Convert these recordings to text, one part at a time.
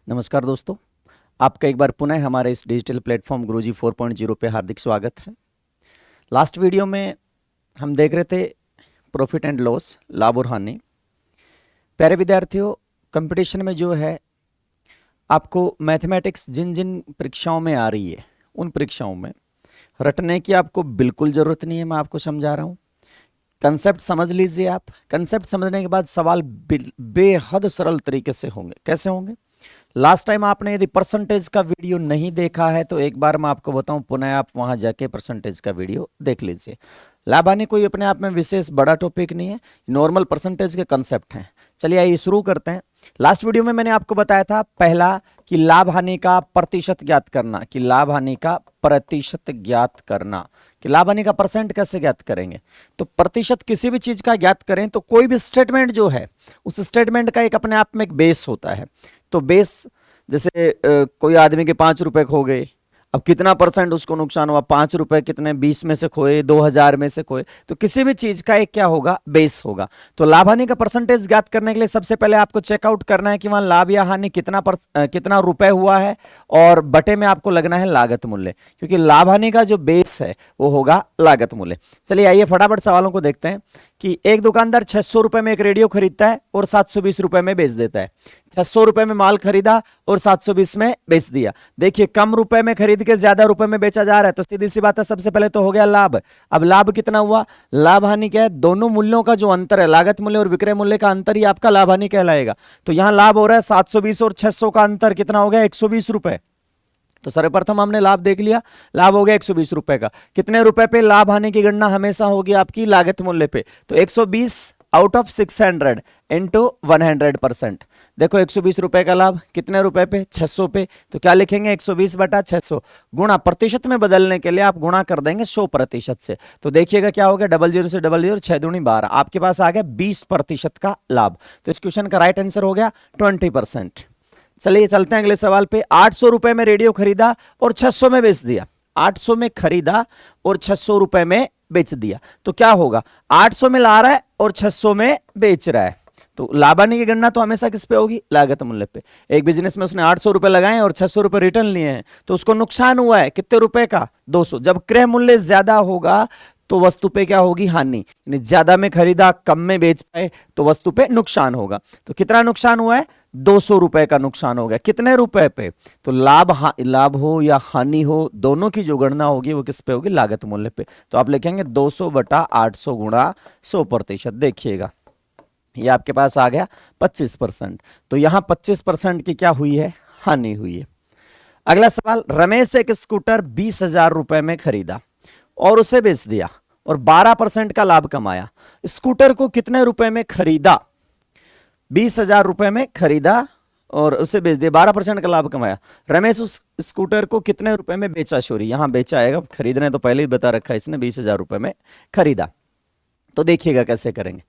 नमस्कार दोस्तों, आपका एक बार पुनः हमारे इस डिजिटल प्लेटफॉर्म गुरुजी 4.0 पे हार्दिक स्वागत है। लास्ट वीडियो में हम देख रहे थे प्रॉफिट एंड लॉस, लाभ और हानि। प्यारे विद्यार्थियों, कंपटीशन में जो है आपको मैथमेटिक्स जिन जिन परीक्षाओं में आ रही है उन परीक्षाओं में रटने की आपको बिल्कुल ज़रूरत नहीं है। मैं आपको समझा रहा हूँ, कंसेप्ट समझ लीजिए। आप कंसेप्ट समझने के बाद सवाल बेहद सरल तरीके से होंगे। कैसे होंगे? लास्ट टाइम आपने यदि परसेंटेज का वीडियो नहीं देखा है तो एक बार मैं आपको बताऊं, पुनः आप वहां जाके परसेंटेज का वीडियो देख लीजिए। लाभ हानि कोई अपने आप में विशेष बड़ा टॉपिक नहीं है, नॉर्मल परसेंटेज के कंसेप्ट हैं। चलिए आइए शुरू करते हैं। लास्ट वीडियो में मैंने आपको बताया था पहला कि लाभ हानि का प्रतिशत ज्ञात करना, कि लाभ हानि का प्रतिशत ज्ञात करना, कि लाभ हानि का परसेंट कैसे ज्ञात करेंगे। तो प्रतिशत किसी भी चीज का ज्ञात करें तो कोई भी स्टेटमेंट जो है उस स्टेटमेंट का एक अपने आप में एक बेस होता है। तो बेस जैसे कोई आदमी के 5 रुपए खो गए, अब कितना परसेंट उसको नुकसान हुआ? 5 रुपए कितने? 20 में से खोए, 2000 में से खोए। तो किसी भी चीज का एक क्या होगा? बेस होगा। तो लाभ हानि का परसेंटेज ज्ञात करने के लिए सबसे पहले आपको चेकआउट करना है कि वहां लाभ या हानि कितना रुपए हुआ है, और बटे में आपको लगना है लागत मूल्य, क्योंकि लाभ हानि का जो बेस है वो होगा लागत मूल्य। चलिए आइए फटाफट सवालों को देखते हैं कि एक दुकानदार 600 रुपए में एक रेडियो खरीदता है और 720 रुपए में बेच देता है। 600 रुपए में माल खरीदा और 720 में बेच दिया। देखिए, कम रुपए में खरीद के ज्यादा रुपए में बेचा जा रहा है, तो सीधी सी बात है, सबसे पहले तो हो गया लाभ। अब लाभ कितना हुआ? लाभ हानि क्या है? दोनों मूल्यों का जो अंतर है, लागत मूल्य और विक्रय मूल्य का अंतर ही आपका लाभ हानि कहलाएगा। तो यहां लाभ हो रहा है 720 और 600 का अंतर कितना हो गया? 120 रुपए। तो सर्वप्रथम हमने लाभ देख लिया, लाभ हो गया 120 रुपए का। कितने रुपए पे लाभ हानि की गणना हमेशा होगी? आपकी लागत मूल्य पे। तो 120 आउट ऑफ 600 इंटू 100%। देखो 120 रुपए का लाभ कितने रुपए पे? 600 पे। तो क्या लिखेंगे? 120 बटा 600 गुणा, प्रतिशत में बदलने के लिए आप गुणा कर देंगे 100% से। तो देखिएगा क्या हो गया? 00 से 00, 6 दूनी 12, आपके पास आ गया 20% का लाभ। तो इस क्वेश्चन का राइट आंसर हो गया 20%। चलिए चलते हैं अगले सवाल पे। 800 रुपए में रेडियो खरीदा और 600 में बेच दिया। 800 में खरीदा और 600 रुपए में बेच दिया, तो क्या होगा? 800 में ला रहा है और 600 में बेच रहा है। तो लाभ हानि की गणना तो हमेशा किस पे होगी? लागत मूल्य पे। एक बिजनेस में उसने 800 रुपए लगाए और 600 रुपए रिटर्न लिए हैं, तो उसको नुकसान हुआ है कितने रुपए का? 200। जब क्रय मूल्य ज्यादा होगा तो वस्तु पे क्या होगी? हानि। यानी ज्यादा में खरीदा, कम में बेच पाए, तो वस्तु पे नुकसान होगा। तो कितना नुकसान हुआ है? 200 रुपए का नुकसान हो गया। कितने रुपए पे? तो लाभ हो या हानि हो, दोनों की जो गणना होगी वो किस पे होगी? लागत मूल्य पे। तो आप लिखेंगे 200 बटा 800 गुणा 100%। देखिएगा ये आपके पास आ गया 25%। तो यहां 25% की क्या हुई है? हानि हुई है। अगला सवाल, रमेश एक स्कूटर 20,000 रुपए में खरीदा और उसे बेच दिया और 12% का लाभ कमाया। स्कूटर को कितने रुपए में खरीदा? 20,000 रुपए में खरीदा और उसे बेच दिया, 12% का लाभ कमाया। रमेश उस स्कूटर को कितने रुपए में बेचा? शोरी यहां बेचा आएगा, खरीदने तो पहले ही बता रखा है इसने, 20,000 रुपए में खरीदा। तो देखिएगा कैसे करेंगे।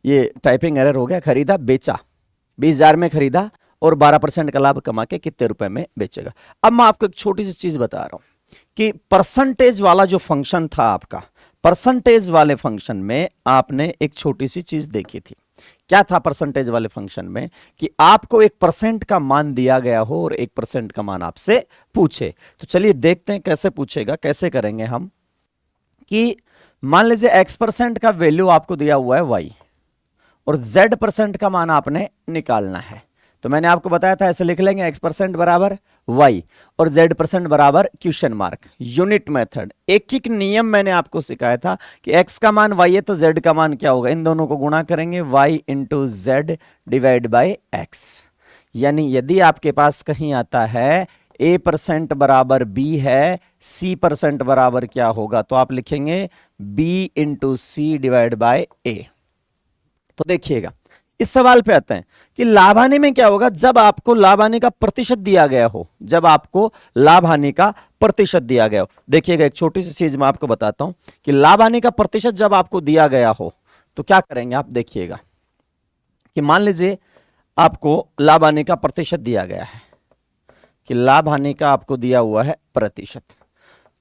ये टाइपिंग एरर हो गया, खरीदा बेचा, 20,000 में खरीदा और 12% का लाभ कमा के कितने रुपए में बेचेगा। अब मैं आपको एक छोटी सी चीज बता रहा हूं कि परसेंटेज वाला जो फंक्शन था आपका, परसेंटेज वाले फंक्शन में आपने एक छोटी सी चीज देखी थी। क्या था परसेंटेज वाले फंक्शन में? कि आपको 1% का मान दिया गया हो और 1% का मान आपसे पूछे। तो चलिए देखते हैं कैसे पूछेगा, कैसे करेंगे हम। कि मान लीजिए x% का वैल्यू आपको दिया हुआ है y और z% का मान आपने निकालना है। तो मैंने आपको बताया था ऐसे लिख लेंगे, x% बराबर y और z% बराबर क्वेश्चन मार्क। यूनिट मेथड, एक एक नियम मैंने आपको सिखाया था कि x का मान y है तो z का मान क्या होगा? इन दोनों को गुणा करेंगे, y into Z divide by x. यानी यदि आपके पास कहीं आता है a% बराबर b है, c% बराबर क्या होगा? तो आप लिखेंगे b into C divide by a। तो देखिएगा इस सवाल पे आते हैं कि लाभ हानि में क्या होगा? जब आपको लाभ हानि का प्रतिशत दिया गया हो, जब आपको लाभ हानि का प्रतिशत दिया गया हो। देखिएगा एक छोटी सी चीज मैं आपको बताता हूं कि लाभ हानि का प्रतिशत जब आपको दिया गया हो तो क्या करेंगे आप। देखिएगा कि मान लीजिए आपको लाभ हानि का प्रतिशत दिया गया है, कि लाभ हानि का आपको दिया हुआ है प्रतिशत,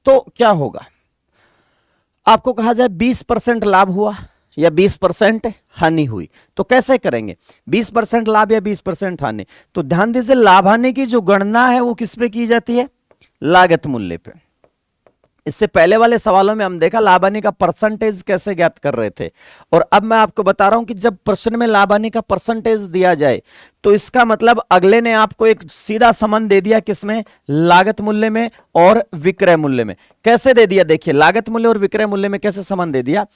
तो क्या होगा? आपको कहा जाए 20% लाभ हुआ या 20% हानि हुई। तो कैसे करेंगे, 20% लाभ या 20% हानि? तो ध्यान दीजिए, लाभ हानि की जो गणना है वो किस पे की जाती है? लागत मूल्य पे। इससे पहले वाले सवालों में हम देखा लाभ हानि का परसेंटेज कैसे ज्ञात कर रहे थे, और अब मैं आपको बता रहा हूं कि जब प्रश्न में लाभ हानि का परसेंटेज दिया जाए तो इसका मतलब अगले ने आपको एक सीधा संबंध दे दिया, किसमें? लागत मूल्य में और विक्रय मूल्य में। कैसे दे दिया? देखिए, लागत मूल्य और विक्रय मूल्य में कैसे संबंध दे दिया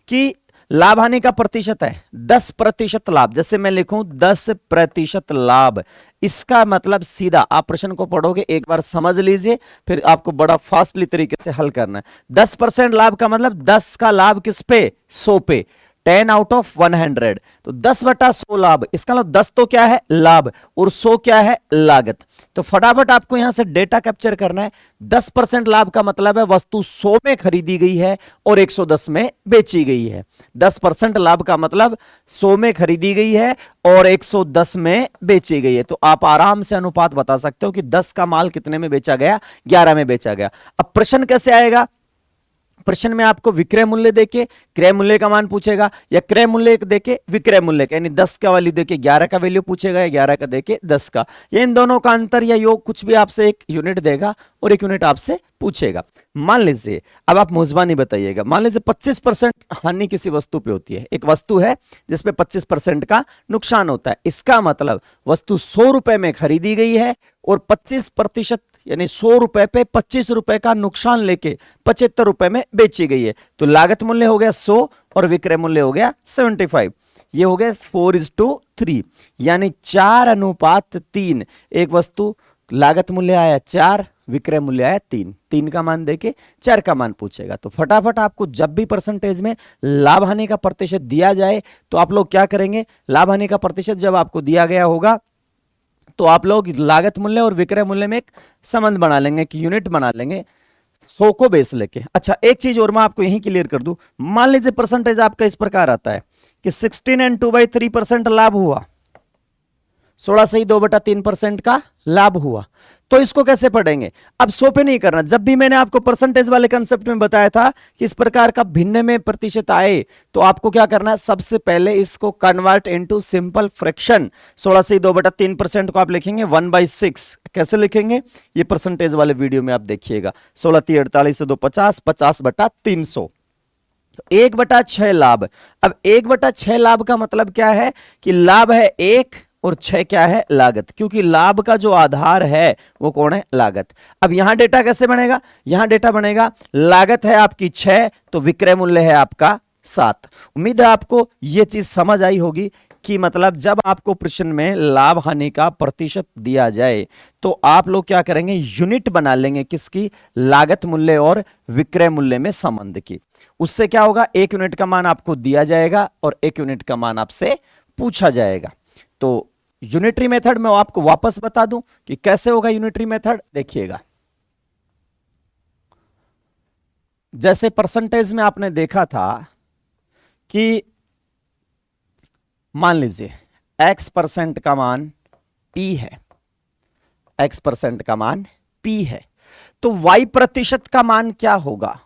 कि लाभ हानि का प्रतिशत है 10% लाभ, जैसे मैं लिखूं 10% लाभ, इसका मतलब सीधा आप प्रश्न को पढ़ोगे, एक बार समझ लीजिए, फिर आपको बड़ा फास्टली तरीके से हल करना है। 10% लाभ का मतलब 10 का लाभ किस पे? 100 पे, 10 आउट ऑफ 100, तो 10/100 लाभ। इसका मतलब 10 तो क्या है? लाभ, और 100 क्या है? लागत। तो फटाफट आपको यहां से डेटा कैप्चर करना है। 10% लाभ का मतलब है वस्तु 100 में खरीदी गई है और 110 में बेची गई है। 10% लाभ का मतलब 100 में खरीदी गई है और 110 में बेची गई है। तो आप आराम से अनुपात बता सकते हो कि 10 का माल कितने में बेचा गया? 11 में बेचा गया। अब प्रश्न कैसे आएगा? प्रश्न में आपको विक्रय मूल्य देके क्रय मूल्य का मान पूछेगा, या क्रय मूल्य देके विक्रय मूल्य का, यानी 10 का वैल्यू देके 11 का वैल्यू पूछेगा, या 11 का देके 10 का, या इन दोनों का अंतर या योग कुछ भी आपसे एक यूनिट देगा और एक यूनिट आपसे पूछेगा। मान लीजिए, अब आप मुजबानी बताइएगा, मान लीजिए 25% हानि किसी वस्तु पे होती है। एक वस्तु है जिसपे 25% का नुकसान होता है। इसका मतलब वस्तु 100 रुपए में खरीदी गई है और 25% यानी 100 रुपए पे 25 रुपए का नुकसान लेके 75 रुपए में बेची गई है। तो लागत मूल्य हो गया 100 और विक्रय मूल्य हो गया 75। ये हो गया 4:3, यानी 4:3। एक वस्तु लागत मूल्य आया 4, विक्रय मूल्य आया 3। 3 का मान देके 4 का मान पूछेगा। तो फटाफट आपको जब भी परसेंटेज में लाभ हानि का प्रतिशत दिया जाए तो आप लोग क्या करेंगे? लाभ हानि का प्रतिशत जब आपको दिया गया होगा तो आप लोग लागत मूल्य और विक्रय मूल्य में एक संबंध बना लेंगे, कि यूनिट बना लेंगे 100 को बेस लेके। अच्छा, एक चीज और मैं आपको यहीं क्लियर कर दूं। मान लीजिए परसेंटेज आपका इस प्रकार आता है कि 16 and 2/3% लाभ हुआ, 16 से ही 2/3% का लाभ हुआ। तो इसको कैसे पढ़ेंगे? अब 100 पे नहीं करना। जब भी मैंने आपको परसेंटेज वाले कंसेप्ट में बताया था कि इस प्रकार का भिन्न में प्रतिशत आए तो आपको क्या करना है? सबसे पहले इसको कन्वर्ट इनटू सिंपल फ्रैक्शन। 16 से 2/3% को आप लिखेंगे 1/6। कैसे लिखेंगे? ये परसेंटेज वाले वीडियो में आप देखिएगा। 16 3 48 से 2 50, 50/300, 1/6 लाभ। अब 1/6 लाभ का मतलब क्या है कि लाभ है 1 और 6 क्या है? लागत, क्योंकि लाभ का जो आधार है वो कौन है? लागत। अब यहां डेटा कैसे बनेगा? यहां डेटा बनेगा, लागत है आपकी 6 तो विक्रय मूल्य है आपका 7। उम्मीद है आपको यह चीज समझ आई होगी कि मतलब जब आपको प्रश्न में लाभ हानि का प्रतिशत दिया जाए तो आप लोग क्या करेंगे? यूनिट बना लेंगे, किसकी? लागत मूल्य और विक्रय मूल्य में संबंध की। उससे क्या होगा? 1 यूनिट का मान आपको दिया जाएगा और 1 यूनिट का मान आपसे पूछा जाएगा। तो यूनिटरी मेथड में आपको वापस बता दूं कि कैसे होगा यूनिटरी मेथड। देखिएगा, जैसे परसेंटेज में आपने देखा था कि मान लीजिए x% का मान p है, x% का मान p है, तो y% का मान क्या होगा?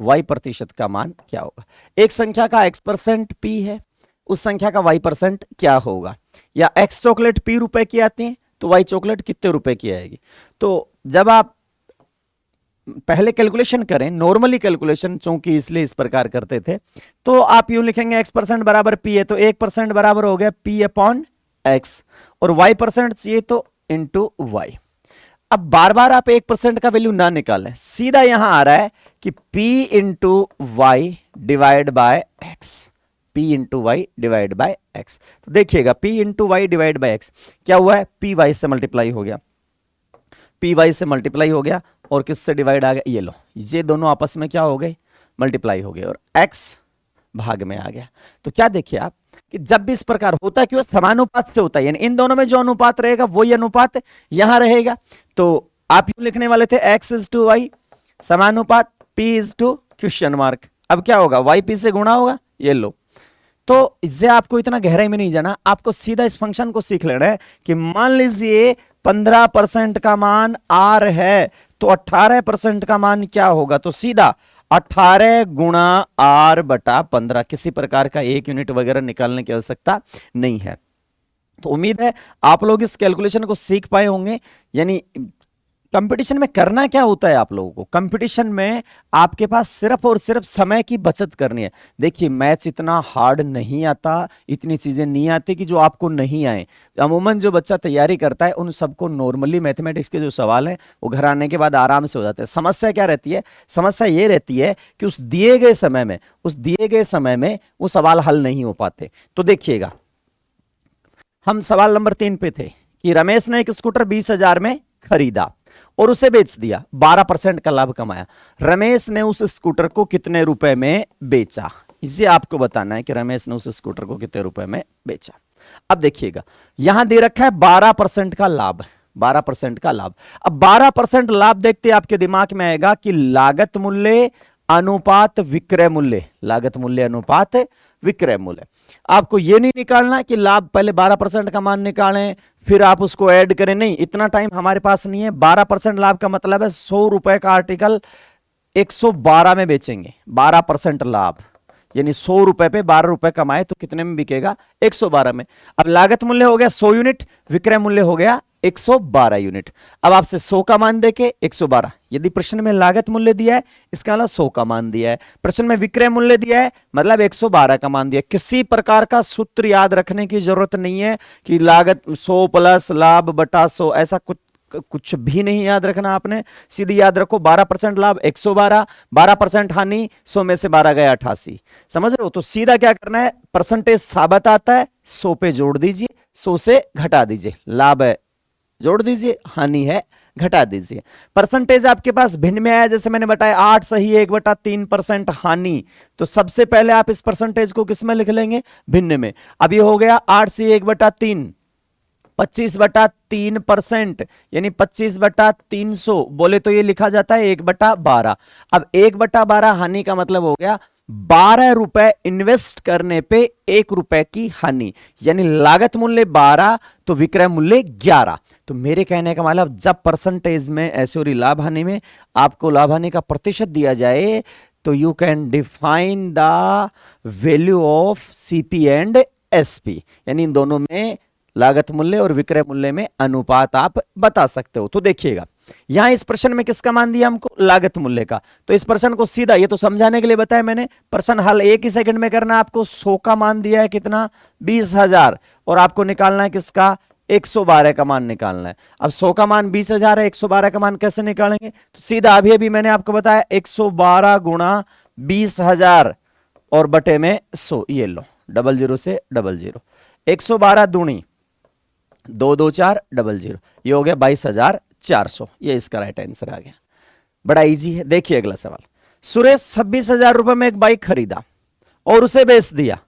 y% का मान क्या होगा? एक संख्या का x% p है, उस संख्या का y% क्या होगा? या x चॉकलेट p रुपए की आती है तो y चॉकलेट कितने रुपए की आएगी? तो जब आप पहले कैलकुलेशन करें, नॉर्मली कैलकुलेशन चूंकि इसलिए इस प्रकार करते थे, तो आप यूं लिखेंगे x% बराबर p है तो 1% बराबर हो गया p/x, और y% चाहिए तो इंटू y। अब बार बार आप 1% का वैल्यू ना निकालें, सीधा यहां आ रहा है कि p into Y divide by X, p into Y divide by X. तो देखिएगा p into Y divide by X क्या हुआ है? पी वाई से मल्टीप्लाई हो गया, पी वाई से मल्टीप्लाई हो गया, और किससे डिवाइड आ गया? ये लो, ये दोनों आपस में क्या हो गए? मल्टीप्लाई हो गए, और x भाग में आ गया। तो क्या देखिए आप कि जब भी इस प्रकार होता है, क्यों? समानुपात से होता है, यानी इन दोनों में जो अनुपात रहेगा वही अनुपात यहां रहेगा। तो आप यूं लिखने वाले थे x/y समानुपात p/? अब क्या होगा? yp से गुणा होगा, ये लो। तो इससे आपको इतना गहराई में नहीं जाना, आपको सीधा इस फंक्शन को सीख लेना है कि मान लीजिए 15% का मान r है तो 18% का मान क्या होगा? तो सीधा 18 गुणा R बटा 15, किसी प्रकार का 1 यूनिट वगैरह निकालने की आवश्यकता नहीं है। तो उम्मीद है आप लोग इस कैलकुलेशन को सीख पाए होंगे। यानी कंपटीशन में करना क्या होता है आप लोगों को, कंपटीशन में आपके पास सिर्फ और सिर्फ समय की बचत करनी है। देखिए मैथ्स इतना हार्ड नहीं आता, इतनी चीजें नहीं आती कि जो आपको नहीं आए। अमूमन जो बच्चा तैयारी करता है उन सबको नॉर्मली मैथमेटिक्स के जो सवाल है वो घर आने के बाद आराम से हो जाते हैं। समस्या क्या रहती है, समस्या ये रहती है कि उस दिए गए समय में वो सवाल हल नहीं हो पाते। तो देखिएगा, हम सवाल नंबर 3 पे थे कि रमेश ने एक स्कूटर 20,000 में खरीदा और उसे बेच दिया, 12% का लाभ कमाया। रमेश ने उस स्कूटर को कितने रुपए में बेचा, इसे आपको बताना है कि रमेश ने उस स्कूटर को कितने रुपए में बेचा। अब देखिएगा यहां दे रखा है 12% का लाभ, 12% का लाभ। अब 12% लाभ देखते आपके दिमाग में आएगा कि लागत मूल्य अनुपात विक्रय मूल्य, लागत मूल्य अनुपात विक्रय मूल्य। आपको यह नहीं निकालना कि लाभ पहले 12% का मान निकालें फिर आप उसको ऐड करें, नहीं, इतना टाइम हमारे पास नहीं है। 12% लाभ का मतलब है 100 रुपए का आर्टिकल 112 में बेचेंगे। 12% लाभ यानी 100 रुपए पे 12 रुपए कमाए तो कितने में बिकेगा, 112 में। अब लागत मूल्य हो गया 100 यूनिट, विक्रय मूल्य हो गया 112 यूनिट। अब आपसे 100 का मान देके 112, यदि प्रश्न में लागत मूल्य दिया है इसका मतलब 100 का मान दिया है, प्रश्न में विक्रय मूल्य दिया है मतलब 112 का मान दिया है। किसी प्रकार का सूत्र याद रखने की जरूरत नहीं है कि लागत 100 प्लस लाभ बटा 100, ऐसा कुछ भी नहीं याद रखना आपने। सीधी याद रखो 12% लाभ 112, 12% हानि 100 में से 12 गया 88, समझ रहे हो। तो सीधा क्या करना है, परसेंटेज साबित आता है 100 पे जोड़ दीजिए, 100 से घटा दीजिए, लाभ है जोड़ दीजिए, हानि है घटा दीजिए। परसेंटेज आपके पास भिन्न में आया, जैसे मैंने बताया 8 सही 1/3% हानि, तो सबसे पहले आप इस परसेंटेज को किस में लिख लेंगे, भिन्न में। अब ये हो गया 8 से 1/3, 25/3%, यानी 25/300 बोले तो ये लिखा जाता है 1/12। अब 1/12 हानि का मतलब हो गया 12 रुपए इन्वेस्ट करने पे 1 रुपए की हानि, यानी लागत मूल्य 12 तो विक्रय मूल्य 11। तो मेरे कहने का मतलब जब परसेंटेज में ऐसे और लाभ हानि में आपको लाभ हानि का प्रतिशत दिया जाए तो you can define the value of CP and SP, यानी इन दोनों में लागत मूल्य और विक्रय मूल्य में अनुपात आप बता सकते हो। तो देखिएगा यहां इस प्रश्न में किसका मान दिया हमको, लागत मूल्य का। तो इस प्रश्न को सीधा, ये तो समझाने के लिए बताया मैंने, प्रश्न हल 1 ही सेकंड में करना। आपको 100 का मान दिया है कितना, 20,000, और आपको निकालना है किसका, 112 का मान निकालना है। अब 100 का मान 20,000 है, 112 का मान कैसे निकालेंगे, तो सीधा अभी अभी मैंने आपको बताया 112 गुणा 20,000 और बटे में 100, ये लो 00 से 00, 112 दूनी 224 00, ये हो गया 22,400, ये इसका राइट आंसर आ गया। बड़ा इजी है। देखिए अगला सवाल, सुरेश 26,000 रुपए में एक बाइक खरीदा और उसे बेच दिया,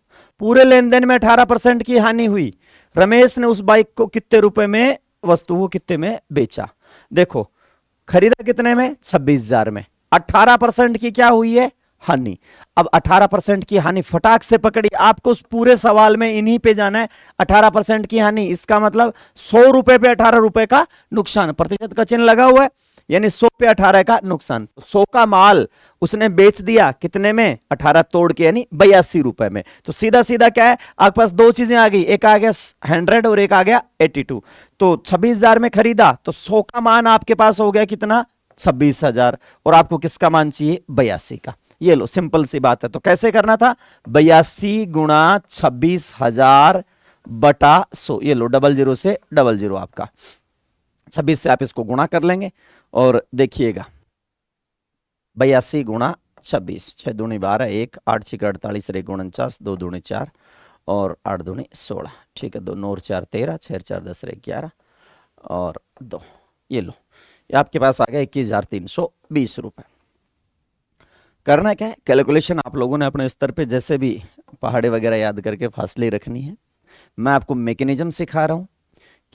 पूरे लेन देन में 18% की हानि हुई। रमेश ने उस बाइक को कितने रुपए में, वस्तु को कितने में बेचा। देखो खरीदा कितने में, 26,000 में, 18% की क्या हुई है, हानि। अब 18% की हानि फटाक से पकड़ी, आपको उस पूरे सवाल में इन्हीं पे जाना है। 18% की हानि, इसका मतलब 100 रुपए पे 18 रुपए का नुकसान, प्रतिशत का चिन्ह लगा हुआ है, यानी 100 पे 18 का नुकसान। 100 का माल उसने बेच दिया कितने में, 18 तोड़ के, यानी 82 रुपए में। तो सीधा सीधा क्या है, आपके पास दो चीजें आ गई, एक आ गया 100 और एक आ गया 82। तो 26,000 में खरीदा तो 100 का मान आपके पास हो गया कितना, 26,000, और आपको किसका मान चाहिए, 82 का। ये लो सिंपल सी बात है। तो कैसे करना था, 82 गुणा 26,000 बटा 100, ये लो 00 से 00, आपका 26 से आप इसको गुणा कर लेंगे और देखिएगा 82 गुणा 26, 6 दूनी 12, 1 8 6 48, 1 49, 2 दूनी 4 और 8 दूनी 16, ठीक है, 2 9 और 4 13, 6 4 10 11 और 2, ये लो, ये आपके पास आ गया 21,320 रुपए। करना क्या है, कैलकुलेशन आप लोगों ने अपने स्तर पे जैसे भी पहाड़े वगैरह याद करके फासले रखनी है। मैं आपको मैकेनिज्म सिखा रहा हूं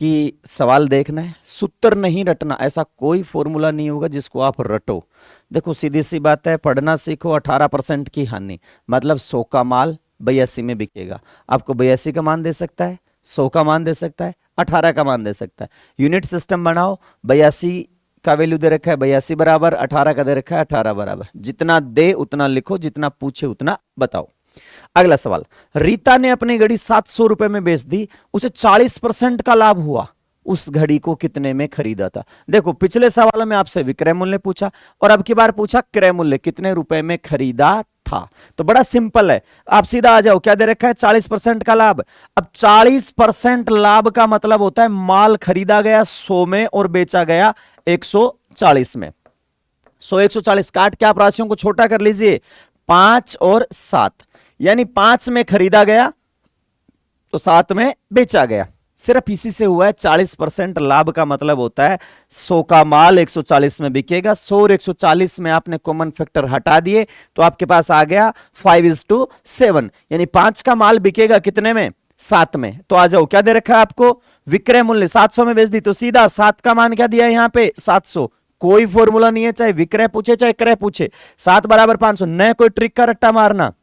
कि सवाल देखना है, सूत्र नहीं रटना। ऐसा कोई फॉर्मूला नहीं होगा जिसको आप रटो। देखो सीधी सी बात है, पढ़ना सीखो। 18% की हानि मतलब 100 का माल 82 में बिकेगा। आपको 82 का मान दे सकता है, 100 का मान दे सकता है, 18 का मान दे सकता है। यूनिट सिस्टम बनाओ, 82 का वैल्यू दे रखा है 82 बराबर, 18 का दे रखा है 18 बराबर। जितना दे उतना लिखो, जितना पूछे उतना बताओ। अगला सवाल, रीता ने अपनी घड़ी 700 रुपए में बेच दी, उसे 40% का लाभ हुआ, उस घड़ी को कितने में खरीदा था? देखो पिछले सवालों में आपसे विक्रय मूल्य पूछा और अब की बार पूछा क्रय मूल्य, कितने रुपए में खरीदा था। तो बड़ा सिंपल है, आप सीधा आ जाओ, क्या दे रखा है 40% का लाभ। अब 40% लाभ का मतलब होता है माल खरीदा गया 100 में और बेचा गया 140 में। 100 140 काट के आप राशियों को छोटा कर लीजिए, 5 और 7, यानी 5 में खरीदा गया तो 7 में बेचा गया। सिर्फ इसी से हुआ है 40% लाभ का मतलब होता है 100 का माल 140 में बिकेगा। 100 और 140 में आपने कॉमन फैक्टर हटा दिए तो आपके पास आ गया 5:7, यानी 5 का माल बिकेगा कितने में? 7 में। तो आ जाओ, क्या दे रखा है आपको? विक्रय मूल्य 700 में बेच दी, तो सीधा 7 का मान क्या दिया है यहां पे? 700। कोई फॉर्मूला नहीं है, चाहे विक्रय पूछे चाहे क्रय पूछे, 7 बराबर 500। न कोई ट्रिक का रट्टा मारना।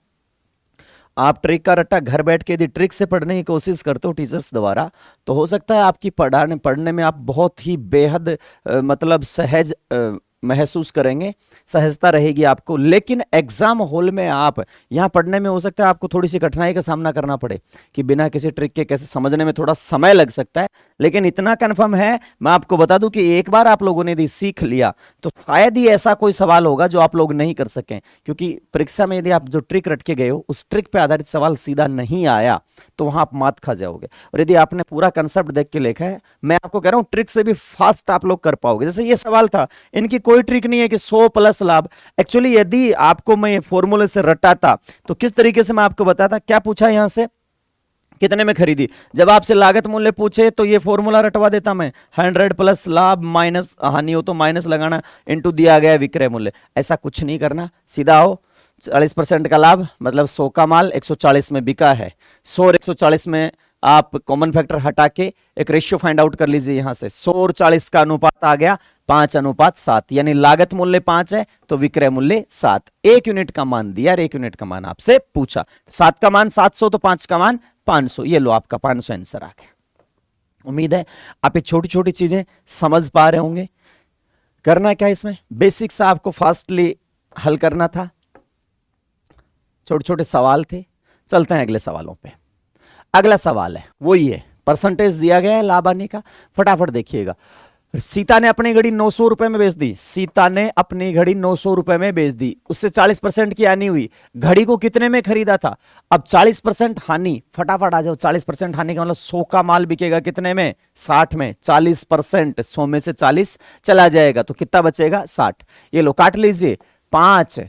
आप ट्रिक का रट्टा घर बैठ के यदि ट्रिक से पढ़ने की कोशिश करते हो टीचर्स द्वारा, तो हो सकता है आपकी पढ़ने में आप बहुत ही बेहद मतलब सहज महसूस करेंगे, सहजता रहेगी आपको। लेकिन एग्जाम हॉल में आप यहां पढ़ने में हो सकता है आपको थोड़ी सी कठिनाई का सामना करना पड़े कि बिना किसी ट्रिक के कैसे समझने में थोड़ा समय लग सकता है। लेकिन इतना कंफर्म है, मैं आपको बता दूं कि एक बार आप लोगों ने यदि सीख लिया तो शायद ही ऐसा कोई सवाल होगा जो आप लोग नहीं कर सकें, क्योंकि परीक्षा में यदि आप जो ट्रिक रट के गए हो उस ट्रिक पे आधारित सवाल सीधा नहीं आया तो वहां आप मात खा जाओगे। और यदि आपने पूरा कंसेप्ट देख के लिखा है, मैं आपको कह रहा हूं ट्रिक से भी फास्ट आप लोग कर पाओगे। जैसे ये सवाल था, इनकी कोई ट्रिक नहीं है कि 100 प्लस लाभ। एक्चुअली यदि आपको मैं फॉर्मूले से रटाता तो किस तरीके से मैं आपको बताता। क्या पूछा यहां से? कितने में खरीदी। जब आपसे लागत मूल्य पूछे तो ये फॉर्मूला रटवा देता मैं, 100 प्लस लाभ माइनस हानि हो तो माइनस लगाना, इनटू दिया गया विक्रय मूल्य। ऐसा कुछ नहीं करना, सीधा आओ, 40% का लाभ मतलब 100 का माल 140 में बिका है। 100 और 140 में आप कॉमन फैक्टर हटा के एक रेशियो फाइंड आउट कर लीजिए। यहां से 100 और 40 का अनुपात आ गया 5:7, यानी लागत मूल्य 5 है तो विक्रय मूल्य 7। 1 यूनिट का मान दिया, 1 यूनिट का मान आपसे पूछा। 7 का मान 700 तो 5 का मान 500, ये लो आपका 500 आंसर आ गया। उम्मीद है आप ये छोटी छोटी चीजें समझ पा रहे होंगे। करना क्या इसमें, बेसिक सा आपको फास्टली हल करना था, छोटे छोटे सवाल थे। चलते हैं अगले सवालों पे। अगला सवाल है वही है, परसेंटेज दिया गया है लाभ आने का, फटाफट देखिएगा। सीता ने अपनी घड़ी 900 रुपए में बेच दी। सीता ने अपनी घड़ी 900 रुपए में बेच दी, उससे 40% की हानि हुई। घड़ी को कितने में खरीदा था? अब 40% हानि, फटाफट आ जाओ। 40% हानि का मतलब 100 का माल बिकेगा कितने में? 60 में। 40%, 100 में से 40 चला जाएगा तो कितना बचेगा? 60। ये लो काट लीजिए, 5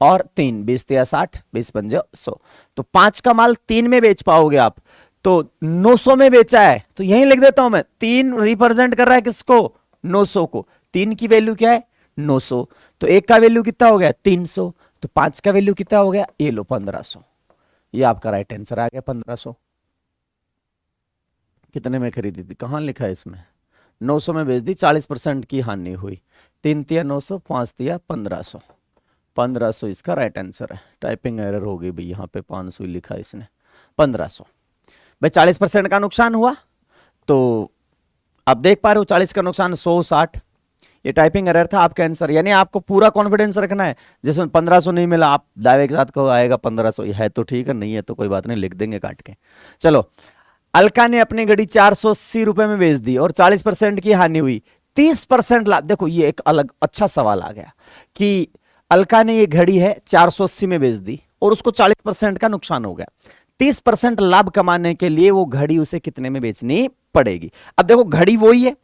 और 3, 20 या 60, 20 बन जाओ 100। तो 5 का माल 3 में बेच पाओगे आप, तो 900 में बेचा है तो यहीं लिख देता हूं मैं। 3 रिप्रेजेंट कर रहा है किसको? 900 को। 3 की वैल्यू क्या है? 900। तो 1 का वैल्यू कितना हो गया? 300। तो 5 का वैल्यू कितना हो गया? ये लो 1500। ये आपका राइट आंसर आ गया 1500। कितने में खरीदी थी? कहां लिखा है इसमें? 900 में बेच दी, 40% की हानि हुई। 3 तिया 900, 5 तिया 1500। 1500 इसका राइट आंसर है। टाइपिंग एरर हो गई भाई, यहां पे 500 ही लिखा है इसने, 1500। भाई 40% का नुकसान हुआ तो आप देख पा रहे हो 40 का नुकसान 100 60, ये टाइपिंग एरर था आपका आंसर। यानी आपको पूरा कॉन्फिडेंस रखना है। जैसे 1500 नहीं मिला आप दावे के साथ कहो आएगा 1500, है तो ठीक है, नहीं है तो कोई बात नहीं, लिख देंगे काट के। चलो, अलका ने अपनी घड़ी 480 रुपए में बेच दी और 40% की हानि हुई, 30% लाभ। देखो ये एक अलग अच्छा सवाल आ गया कि अलका ने ये घड़ी है 480 में बेच दी और उसको 40% का नुकसान हो गया। 30% लाभ कमाने के लिए वो घड़ी उसे कितने में बेचनी पड़ेगी? अब देखो घड़ी वही है,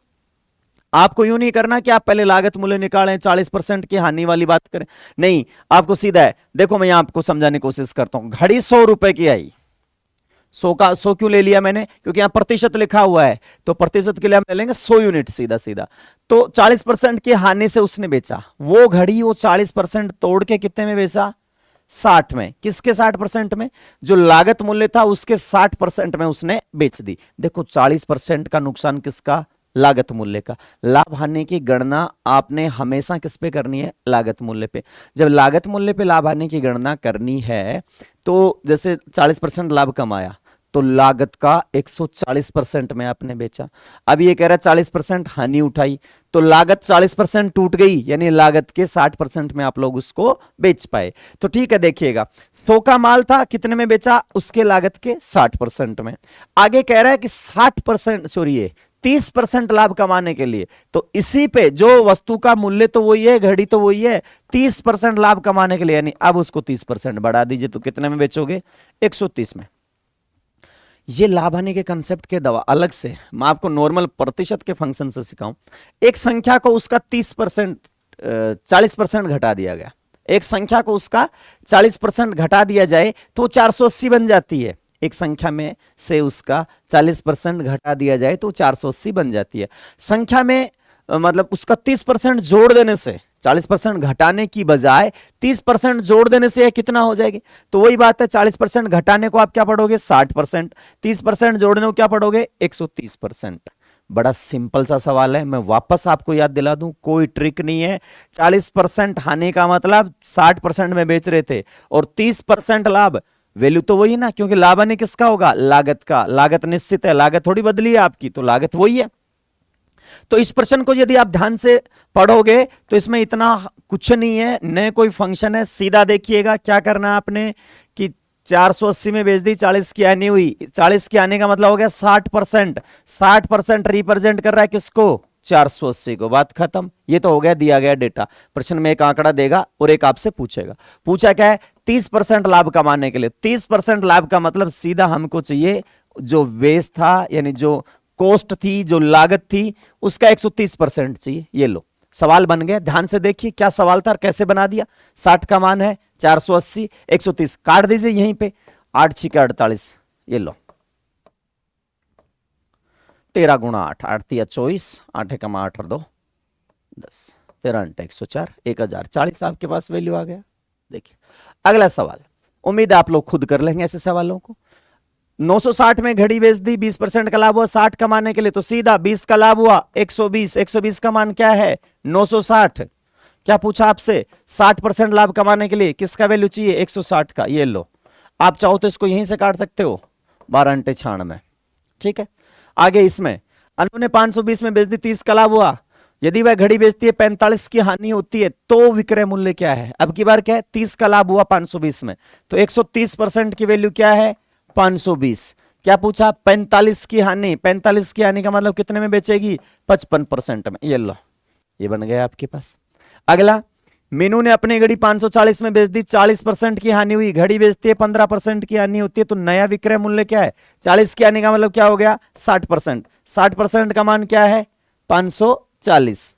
आपको यूं नहीं करना कि आप पहले लागत मूल्य निकालें 40% की हानि वाली बात करें, नहीं, आपको सीधा है। देखो मैं यहां आपको समझाने की कोशिश करता हूं। घड़ी 100 रुपए की आई, 100 क्यों ले लिया मैंने? क्योंकि यहां प्रतिशत लिखा हुआ है तो प्रतिशत के लिए हम ले लेंगे 100 यूनिट सीधा सीधा। तो 40% की हानि से उसने बेचा वो घड़ी, वो 40% तोड़ के कितने में बेचा? 60 में। किसके 60% में? जो लागत मूल्य था उसके 60% में उसने बेच दी। देखो 40% का नुकसान किसका? लागत मूल्य का। लाभ हानि की गणना आपने हमेशा किस पे करनी है? लागत मूल्य पे। जब लागत मूल्य पे लाभ हानि की गणना करनी है तो जैसे 40% लाभ कमाया तो लागत का 140% में आपने बेचा। अब ये कह रहा है 40% हानि उठाई, तो लागत 40% टूट गई, यानी लागत के 60% में आप लोग उसको बेच पाए। तो ठीक है, देखिएगा 100 का माल था, कितने में बेचा, उसके लागत के 60% में। आगे कह रहा है कि 60% सॉरी 30% लाभ कमाने के लिए, तो इसी पे जो वस्तु का मूल्य तो वही है, घड़ी तो वही है, 30% लाभ कमाने के लिए, यानी अब उसको 30% बढ़ा दीजिए, तो कितने में बेचोगे, 130 में। ये लाभ हानि के कंसेप्ट के दवा अलग से मैं आपको नॉर्मल प्रतिशत के फंक्शन से सिखाऊं। एक संख्या को उसका 30% 40% घटा दिया गया, एक संख्या को उसका 40% घटा दिया जाए तो 480 बन जाती है। एक संख्या में से उसका 40% घटा दिया जाए तो 480 बन जाती है। संख्या में मतलब उसका 30% जोड़ देने से, 40% घटाने की बजाय 30% जोड़ देने से कितना हो जाएगी, तो वही बात है, 40% घटाने को आप क्या पढ़ोगे 60%, 30% जोड़ने को क्या पढ़ोगे 130%। बड़ा सिंपल सा सवाल है, मैं वापस आपको याद दिला दूं, कोई ट्रिक नहीं है। 40% हानि का मतलब 60% में बेच रहे थे, और 30% लाभ, वैल्यू तो वही ना, क्योंकि लाभ हानि किसका होगा, लागत का। लागत निश्चित है, लागत थोड़ी बदली है आपकी, तो लागत वही है। तो इस प्रश्न को यदि आप ध्यान से पढ़ोगे तो इसमें इतना कुछ नहीं है, न कोई फंक्शन है, सीधा देखिएगा क्या करना है आपने कि 480 में बेच दी, 40 की हानि हुई, 40 की हानि का मतलब हो गया 60%, 60% रिप्रेजेंट कर रहा है किसको, 480 को। बात खत्म, ये तो हो गया दिया गया डेटा। प्रश्न में एक आंकड़ा देगा और एक आपसे पूछेगा, पूछा क्या है 30% लाभ कमाने के लिए। 30% लाभ का मतलब सीधा हमको चाहिए जो वेस्ट था, यानी जो कॉस्ट थी, जो लागत थी, उसका 130% चाहिए। ये लो सवाल बन गया, ध्यान से देखिए क्या सवाल था और कैसे बना दिया। 60 का मान है, 480, 130 काट दीजिए यहीं पे, 8 6 48, ये लो 13 गुणा 8, 8 3 24, 8 1 8 और 2 10, 13 104, 1040 आपके पास वैल्यू आ गया। देखिए अगला सवाल, उम्मीद है आप लोग खुद कर लेंगे ऐसे सवालों को। 960 में घड़ी बेच दी, 20% का लाभ हुआ 60 कमाने के लिए, तो सीधा 20 का लाभ हुआ 120, 120 का मान क्या है 960। क्या पूछा आपसे 60% लाभ कमाने के लिए किसका वैल्यू चाहिए 160 का, ये लो। आप चाहो तो इसको यहीं से काट सकते हो, 12 × 96, ठीक है। आगे इसमें अनु ने 520 में बेच दी, 30 का लाभ हुआ, यदि वह घड़ी बेचती है 45 की हानि होती है तो विक्रय मूल्य क्या है। अब की बार क्या है 30 का लाभ हुआ 520 में, तो 130% की वैल्यू क्या है 520। क्या पूछा 45 की हानि, 45 की हानि का मतलब कितने में बेचेगी 55% में, ये लो ये बन गया आपके पास। अगला, मीनू ने अपनी घड़ी 540 में बेच दी, 40% की हानि हुई, घड़ी बेचती है 15% की हानि होती है, तो नया विक्रय मूल्य क्या है 40 की हानि का मतलब क्या हो गया 60%, 60% का मान क्या है 540,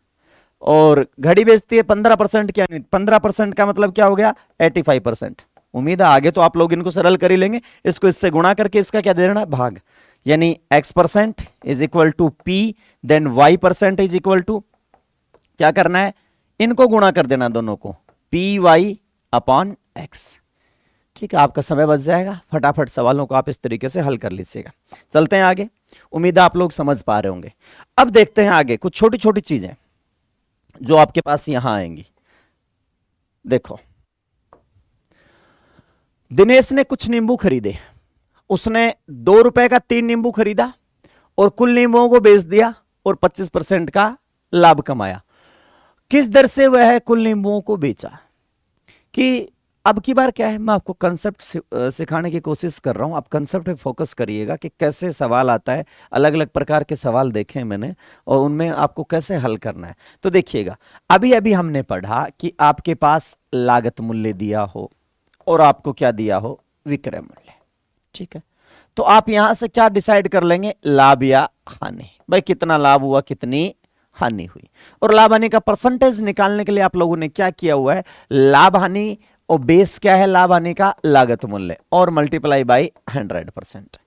और घड़ी बेचती है 15% की हानि, 15% का मतलब क्या हो गया 85%। उम्मीद है आगे तो आप लोग इनको सरल कर ही लेंगे, इसको इससे गुणा करके इसका क्या दे देना भाग, यानी x% is equal to p, then y% is equal to क्या करना है, इनको गुणा कर देना दोनों को, py/x। ठीक है, आपका समय बच जाएगा, फटाफट सवालों को आप इस तरीके से हल कर लीजिएगा। चलते हैं आगे, उम्मीद है आप लोग समझ पा रहे होंगे। अब देखते हैं आगे कुछ छोटी छोटी चीजें जो आपके पास यहां आएंगी। देखो, दिनेश ने कुछ नींबू खरीदे, उसने 2 रुपए का 3 नींबू खरीदा और कुल नींबुओं को बेच दिया और 25% का लाभ कमाया। किस दर से वह कुल नींबुओं को बेचा। कि अब की बार क्या है, मैं आपको कंसेप्ट सिखाने की कोशिश कर रहा हूं, आप कंसेप्ट पे फोकस करिएगा कि कैसे सवाल आता है। अलग अलग प्रकार के सवाल देखे मैंने और उनमें आपको कैसे हल करना है। तो देखिएगा, अभी अभी हमने पढ़ा कि आपके पास लागत मूल्य दिया हो और आपको क्या दिया हो विक्रय मूल्य, ठीक है। तो आप यहां से क्या डिसाइड कर लेंगे, लाभ या हानि, भाई कितना लाभ हुआ कितनी हानि हुई। और लाभ हानि का परसेंटेज निकालने के लिए आप लोगों ने क्या किया हुआ है, लाभ हानि और बेस क्या है लाभ हानि का लागत मूल्य और मल्टीप्लाई बाई 100%,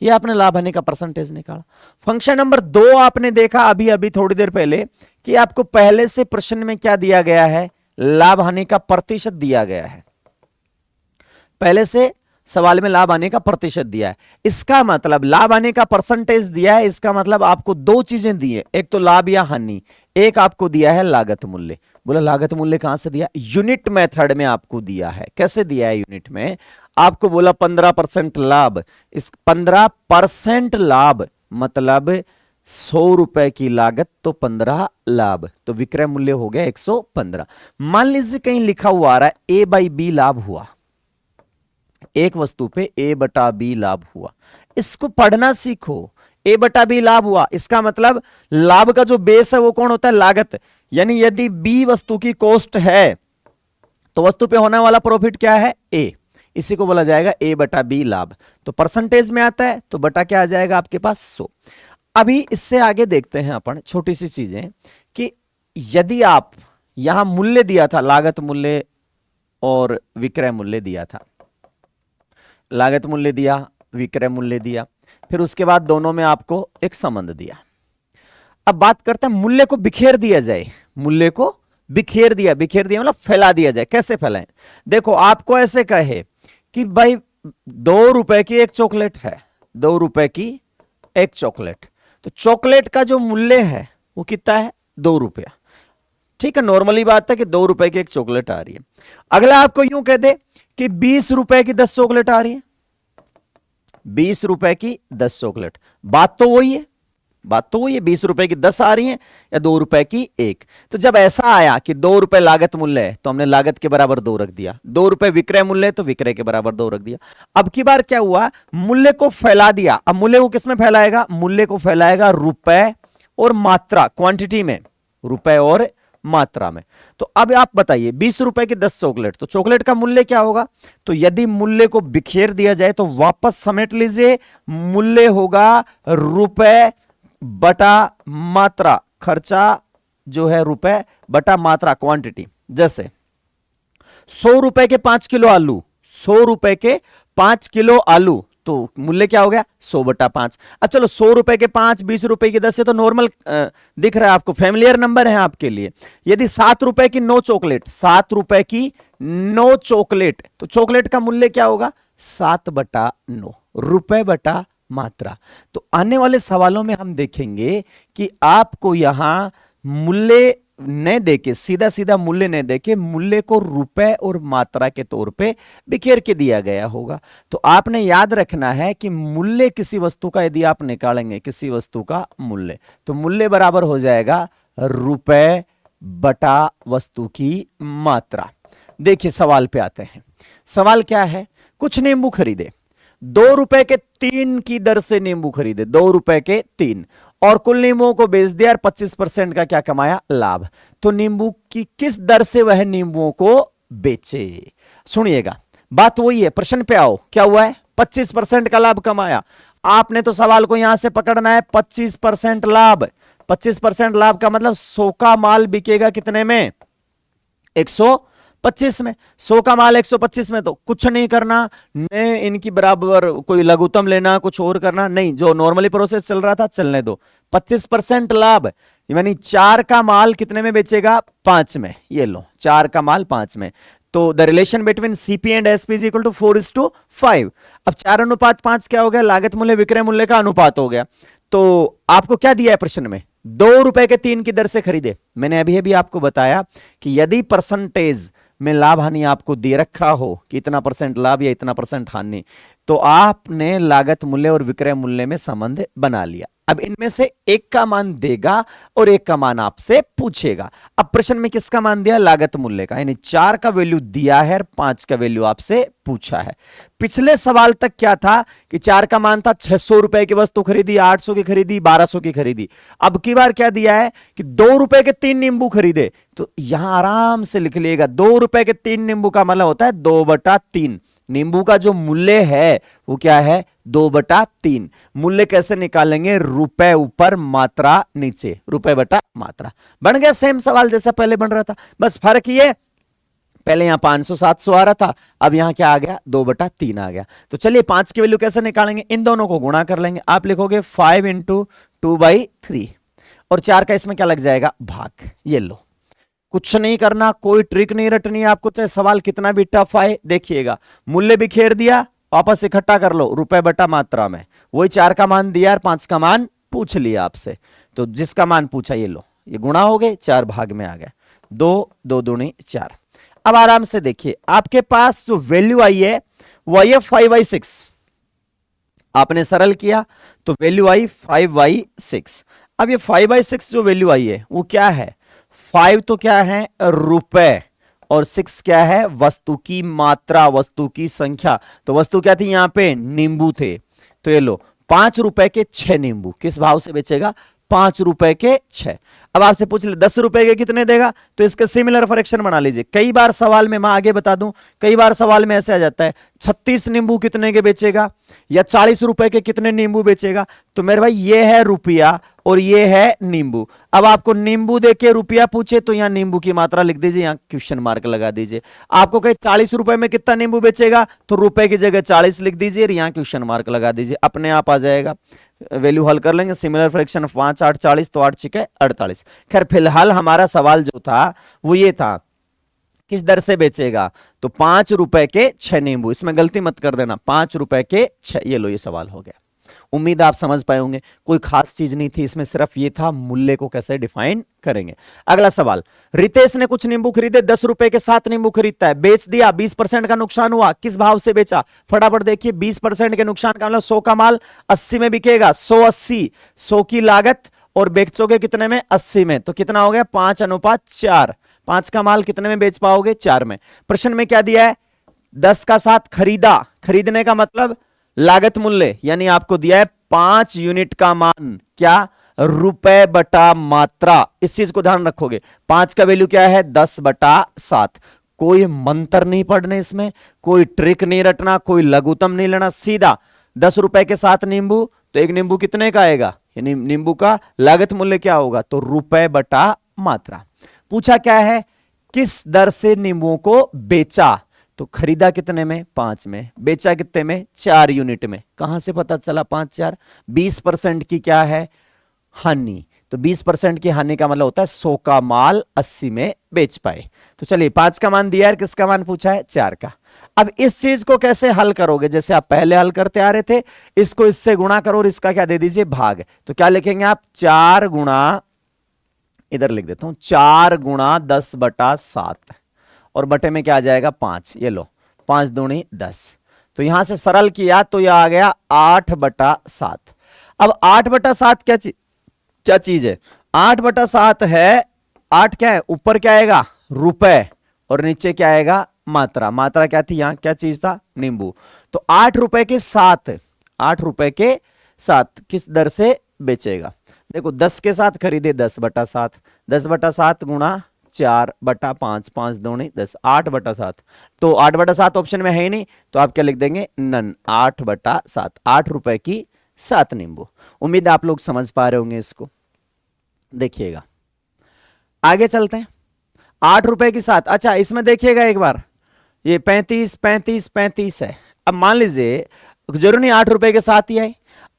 ये आपने लाभ हानि का परसेंटेज निकाला। फंक्शन नंबर 2 आपने देखा अभी अभी थोड़ी देर पहले कि आपको पहले से प्रश्न में क्या दिया गया है, लाभ हानि का प्रतिशत दिया गया है, पहले से सवाल में लाभ आने का प्रतिशत दिया है। इसका मतलब लाभ आने का परसेंटेज दिया है, इसका मतलब आपको 2 चीजें दी है, एक तो लाभ या हानि, एक आपको दिया है लागत मूल्य। बोला लागत मूल्य कहां से दिया? यूनिट मेथड में आपको दिया है। कैसे दिया है यूनिट में? आपको बोला 15% लाभ। इस 15% लाभ मतलब 100 रुपए की लागत तो 15 लाभ, तो विक्रय मूल्य हो गया 115। मान लीजिए कहीं लिखा हुआ आ रहा है A/B लाभ हुआ, एक वस्तु पे A/B लाभ हुआ। इसको पढ़ना सीखो। A/B लाभ हुआ, इसका मतलब लाभ का जो बेस है वो कौन होता है? लागत। यानी यदि B वस्तु की कॉस्ट है तो वस्तु पे होने वाला प्रॉफिट क्या है? A। इसी को बोला जाएगा A/B लाभ। तो परसेंटेज में आता है तो बटा क्या आ जाएगा आपके पास? 100। अभी इससे आगे देखते हैं अपन छोटी सी चीजें कि यदि आप यहां मूल्य दिया था, लागत मूल्य और विक्रय मूल्य दिया था, लागत मूल्य दिया, विक्रय मूल्य दिया, फिर उसके बाद दोनों में आपको एक संबंध दिया। अब बात करते हैं मूल्य को बिखेर दिया जाए। मूल्य को बिखेर दिया मतलब फैला दिया जाए। कैसे फैलाएं? देखो आपको ऐसे कहे कि भाई 2 रुपए की एक चॉकलेट है, 2 रुपए की एक चॉकलेट, तो चॉकलेट का जो मूल्य है वो कितना है? 2 रुपया। ठीक है, नॉर्मली बात है कि 2 रुपए की एक चॉकलेट आ रही है। अगला आपको यूं कह दे कि 20 रुपए की 10 चॉकलेट आ रही है, 20 रुपए की 10 चॉकलेट, बात तो वही है, 20 रुपए की 10 आ रही है या 2 रुपए की एक। तो जब ऐसा आया कि 2 रुपए लागत मूल्य है तो हमने लागत के बराबर 2 रख दिया, 2 रुपए विक्रय मूल्य है तो विक्रय के बराबर 2 रख दिया। अब की बार क्या हुआ? मूल्य को फैला दिया। अब मूल्य को किसमें फैलाएगा? मूल्य को फैलाएगा रुपए और मात्रा, क्वांटिटी में, रुपए और मात्रा में। तो अब आप बताइए 20 रुपए की 10 चॉकलेट, तो चॉकलेट का मूल्य क्या होगा? तो यदि मूल्य को बिखेर दिया जाए तो वापस समेट लीजिए, मूल्य होगा रुपए बटा मात्रा, खर्चा जो है रुपए बटा मात्रा, क्वांटिटी। जैसे 100 रुपए के 5 किलो आलू, 100 रुपए के 5 किलो आलू, तो मूल्य क्या हो गया? 100 बटा 5। अब चलो 100 रुपए के 5, 20 रुपए की 10 है तो नॉर्मल दिख रहा है आपको, फेमिलियर नंबर है आपके लिए। यदि 7 रुपए की 9 चॉकलेट, 7 रुपए की 9 चॉकलेट, तो चॉकलेट का मूल्य क्या होगा? 7 बटा 9, रुपए बटा मात्रा। तो आने वाले सवालों में हम देखेंगे कि आपको यहां मूल्य न देके, सीधा सीधा मूल्य न देके, मूल्य को रुपए और मात्रा के तौर पे बिखेर के दिया गया होगा। तो आपने याद रखना है कि मूल्य किसी वस्तु का यदि आप निकालेंगे, किसी वस्तु का मूल्य, तो मूल्य बराबर हो जाएगा रुपए बटा वस्तु की मात्रा। देखिए सवाल पे आते हैं। सवाल क्या है? कुछ नींबू खरीदे, 2 रुपए के 3 की दर से नींबू खरीदे, 2 रुपए के 3, और कुल नींबुओं को बेच दिया और 25% का क्या कमाया? लाभ। तो नींबू की किस दर से वह नींबुओं को बेचे? सुनिएगा, बात वही है, प्रश्न पे आओ। क्या हुआ है? 25% का लाभ कमाया। आपने तो सवाल को यहां से पकड़ना है 25% लाभ। 25% लाभ का मतलब 100 का माल बिकेगा कितने में? 125 में। 100 का माल 125 में, तो कुछ नहीं करना, ने इनकी बराबर कोई लघुत्तम लेना, कुछ और करना नहीं, जो नॉर्मली प्रोसेस चल रहा था चलने दो। 25% लाभ यानी 4 का माल कितने में बेचेगा? 5 में। ये लो, 4 का माल 5 में। तो the relation between CP and SP is equal to 4:5। अब 4:5 क्या हो गया? लागत मूल्य विक्रय मूल्य का अनुपात हो गया। तो आपको क्या दिया है प्रश्न में? 2 रुपए के 3 की दर से खरीदे। मैंने अभी अभी आपको बताया कि यदि परसेंटेज में लाभ हानि आपको दे रखा हो कि इतना % लाभ या इतना % हानि, तो आपने लागत मूल्य और विक्रय मूल्य में संबंध बना लिया। अब इनमें से एक का मान देगा और एक का मान आपसे पूछेगा। अब प्रश्न में किसका मान दिया? लागत मूल्य का, यानी 4 का वैल्यू दिया है और 5 का वैल्यू आपसे पूछा है। पिछले सवाल तक क्या था कि 4 का मान था 600 रुपए की वस्तु खरीदी, 800 की खरीदी, 1200 की खरीदी। अब की बार क्या दिया है कि 2 रुपए के 3 नींबू खरीदे। तो यहां आराम से लिख लिएगा, 2 रुपए के 3 नींबू का मतलब होता है 2/3। नींबू का जो मूल्य है वो क्या है? 2/3। मूल्य कैसे निकालेंगे? रुपए ऊपर मात्रा नीचे, रुपए बटा मात्रा। बन गया सेम सवाल जैसा पहले बन रहा था, बस फर्क ये पहले यहां 500-700 आ रहा था, अब यहां क्या आ गया? 2/3 आ गया। तो चलिए 5 की वैल्यू कैसे निकालेंगे? इन दोनों को गुणा कर लेंगे। आप लिखोगे 5 × 2/3 और 4 का इसमें क्या लग जाएगा? भाग। ये लो, कुछ नहीं करना, कोई ट्रिक नहीं रटनी है आपको, चाहे सवाल कितना भी टफ आए। देखिएगा, मूल्य बिखेर दिया, वापस इकट्ठा कर लो रुपए बटा मात्रा में। वही 4 का मान दिया और 5 का मान पूछ लिया आपसे, तो जिसका मान पूछा ये लो, ये गुणा हो गए, 4 भाग में आ गए। 2 2 दूनी 4। अब आराम से देखिए, आपके पास जो वैल्यू आई है वो आई है 5/6। आपने सरल किया तो वैल्यू आई 5/6। अब ये 5/6 जो वैल्यू आई है वो क्या है? 5 तो क्या है? रुपए, और 6 क्या है? वस्तु की मात्रा, वस्तु की संख्या। तो वस्तु क्या थी यहां पे? नींबू थे। तो ये लो, 5 रुपए के 6 नींबू किस भाव से बेचेगा? 5 रुपए के 6। अब आपसे पूछ ले 10 रुपए के कितने देगा, तो इसके सिमिलर फ्रैक्शन बना लीजिए। कई बार सवाल में, मैं आगे बता दूं, कई बार सवाल में ऐसे आ जाता है 36 नींबू कितने के बेचेगा, या 40 रुपए के कितने नींबू बेचेगा। तो मेरे भाई ये है रुपया और ये है नींबू। अब आपको नींबू देके रुपया पूछे तो यहां नींबू की मात्रा लिख दीजिए, यहां क्वेश्चन मार्क लगा दीजिए। आपको कहे 40 रुपए में कितना नींबू बेचेगा, तो रुपए की जगह 40 लिख दीजिए और यहां क्वेश्चन मार्क लगा दीजिए, अपने आप आ जाएगा। वैल्यू हल कर लेंगे, सिमिलर फ्रैक्शन 5 8 40, तो 8 छिके 48। खैर फिलहाल हमारा सवाल जो था वो ये था, किस दर से बेचेगा, तो 5 रुपए के 6 नींबू। इसमें गलती मत कर देना, 5 रुपए के 6। ये लो, ये सवाल हो गया। उम्मीद आप समझ पाए होंगे, कोई खास चीज नहीं थी इसमें, सिर्फ ये था मूल्य को कैसे डिफाइन करेंगे। अगला सवाल, रितेश ने कुछ नींबू खरीदे, 10 रुपए के 7 नींबू खरीदता है, बेच दिया, 20% का नुकसान हुआ, किस भाव से बेचा? फटाफट देखिए, 20% के नुकसान का मतलब 100 का माल 80 में बिकेगा, 180, 100 की लागत और बेचोगे कितने में? 80 में। तो कितना हो गया? 5:4। 5 का माल कितने में बेच पाओगे? 4 में। प्रश्न में क्या दिया है? 10 का 7 खरीदा, खरीदने का मतलब लागत मूल्य, यानी आपको दिया है 5 यूनिट का मान, क्या? रुपए बटा मात्रा। इस चीज को ध्यान रखोगे, 5 का वैल्यू क्या है? 10/7। कोई मंत्र नहीं पढ़ने इसमें, कोई ट्रिक नहीं रटना, कोई लघुत्तम नहीं लेना, सीधा 10 रुपए के 7 नींबू, तो एक नींबू कितने का आएगा? यानी नींबू का लागत मूल्य क्या होगा? तो रुपए बटा मात्रा। पूछा क्या है? किस दर से नींबुओं को बेचा, तो खरीदा कितने में? 5 में। बेचा कितने में? 4 यूनिट में। कहां से पता चला 5 4? 20% की क्या है? हानि। तो 20% की हानि का मतलब होता है 100 का माल 80 में बेच पाए। तो चलिए, 5 का मान दिया है, किसका मान पूछा है? 4 का। अब इस चीज को कैसे हल करोगे? जैसे आप पहले हल करते आ रहे थे, इसको इससे गुणा करो और इसका क्या दे दीजिए? भाग। तो क्या लिखेंगे आप? 4 गुणा, इधर लिख देता हूं, 4 गुणा 10/7, और बटे में क्या आ जाएगा? 5। ये लो, 5 दूनी 10। तो यहां से सरल किया तो यह आ गया 8/7। अब 8/7 क्या चीज है? 8/7 है, 8 क्या है? ऊपर क्या आएगा? रुपए, और नीचे क्या आएगा? मात्रा। मात्रा क्या थी यहां? क्या चीज था? नींबू। तो 8 रुपए के 7, 8 रुपए के 7 किस दर से बेचेगा? देखो, 10 के साथ खरीदे, 10/7, 10/7 गुणा 4/5, 5 दूनी 10, 8/7। तो 8/7 ऑप्शन में है ही नहीं, तो आप क्या लिख देंगे? नन। 8/7, 8 रुपए की 7 नींबू। उम्मीद आप लोग समझ पा रहे होंगे इसको। देखिएगा, आगे चलते हैं। 8 रुपए की 7। अच्छा, इसमें देखिएगा एक बार, ये 35 35 35 है। अब मान लीजिए, जरूर नहीं 8 रुपए के 7 ही आए,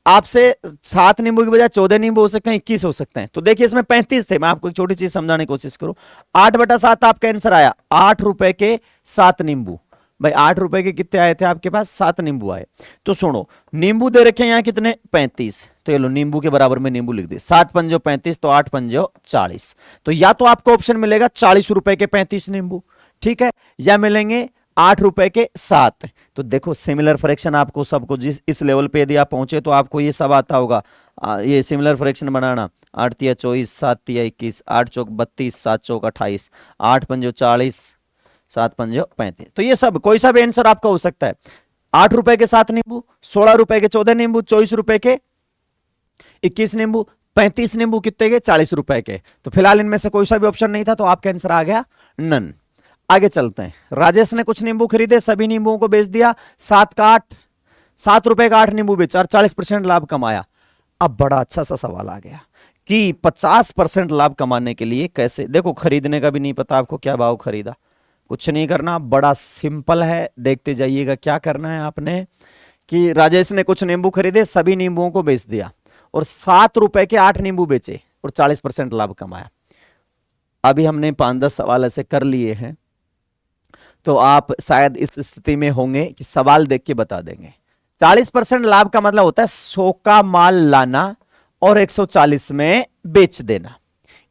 आपसे 7 नींबू की बजाय 14 नींबू हो सकते हैं, 21 हो सकते हैं। तो देखिए, इसमें 35 थे। मैं आपको एक छोटी चीज समझाने की कोशिश करूं। 8/7 आपका आंसर आया, 8 रुपए के 7 नींबू। भाई 8 रुपए के कितने आए थे आपके पास? 7 नींबू आए। तो सुनो, नींबू दे रखे हैं यहां कितने? 35। तो ये लो, नींबू के बराबर में नींबू लिख दे। 7 पंजो 35, तो 8 पंजो 40। तो या तो आपको ऑप्शन मिलेगा 40 रुपए के 35 नींबू, ठीक है, या मिलेंगे 8 रुपए के 7। तो देखो, सिमिलर फ्रैक्शन आपको सबको, जिस इस लेवल पे यदि आप पहुंचे तो आपको ये सब आता होगा। ये सिमिलर फ्रैक्शन बनाना, 8 तिया 24, 7 तिया 21, 8 चौक 32, 7 चौक 28, 8 पंजो 40, 7 पंजो 35। तो ये सब कोई सा भी आंसर आपका हो सकता है। 8 रुपए के 7 नींबू, 16 रुपए के 14 नींबू, 24 रुपए के 21 नींबू, 35 नींबू कितने के? 40 रुपए के। तो फिलहाल इनमें से कोई सा भी ऑप्शन नहीं था, तो आपका आंसर आ गया नन। आगे चलते हैं। राजेश ने कुछ नींबू खरीदे, सभी नींबुओं को बेच दिया, 7 रुपए का 8 नींबू बेचा और 40% लाभ कमाया। अब बड़ा अच्छा सा सवाल आ गया कि 50% लाभ कमाने के लिए कैसे? देखो, खरीदने का भी नहीं पता आपको, क्या भाव खरीदा, कुछ नहीं करना, बड़ा सिंपल है। देखते जाइएगा क्या करना है आपने, कि राजेश ने कुछ नींबू खरीदे, सभी नींबुओं को बेच दिया और 7 रुपए के 8 नींबू बेचे और 40% लाभ कमाया। अभी हमने 5-10 सवाल ऐसे कर लिए हैं, तो आप शायद इस स्थिति में होंगे कि सवाल देख के बता देंगे। 40% लाभ का मतलब होता है 100 का माल लाना और 140 में बेच देना।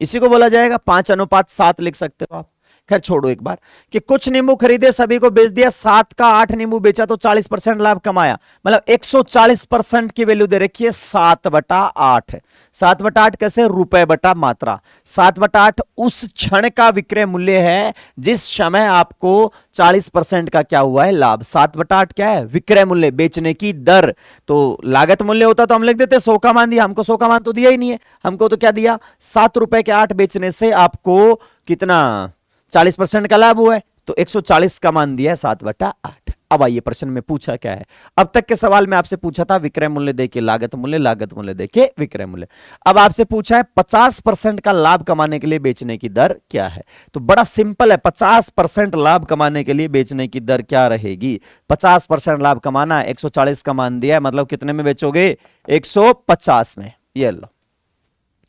इसी को बोला जाएगा 5:7 लिख सकते हो आप। खैर छोड़ो एक बार कि कुछ नींबू खरीदे सभी को बेच दिया, 7 का 8 नींबू बेचा तो 40% लाभ कमाया, मतलब 140% की वैल्यू दे रखी है 7/8। 7/8 कैसे? रुपए बटा मात्रा। 7/8 उस क्षण का विक्रय मूल्य है जिस समय आपको 40% का क्या हुआ है लाभ। 7/8 क्या है? विक्रय मूल्य, बेचने की दर। तो लागत मूल्य होता तो हम लिख देते 100 का मान दिया, हमको 100 का मान तो दिया ही नहीं है, हमको तो क्या दिया? 7 रुपए के 8 बेचने से आपको कितना 40% का लाभ हुआ है, तो 140 का मान दिया है 7/8। अब आइए प्रश्न में पूछा क्या है। अब तक के सवाल में आपसे पूछा था विक्रय मूल्य देके लागत मूल्य, लागत मूल्य देके विक्रय मूल्य। अब आपसे पूछा है 50% का लाभ कमाने के लिए बेचने की दर क्या है। तो बड़ा सिंपल है, 50% लाभ कमाने के लिए बेचने की दर क्या रहेगी? 50% लाभ कमाना, 140 का मान दिया है, मतलब कितने में बेचोगे? 150 में। ये लो,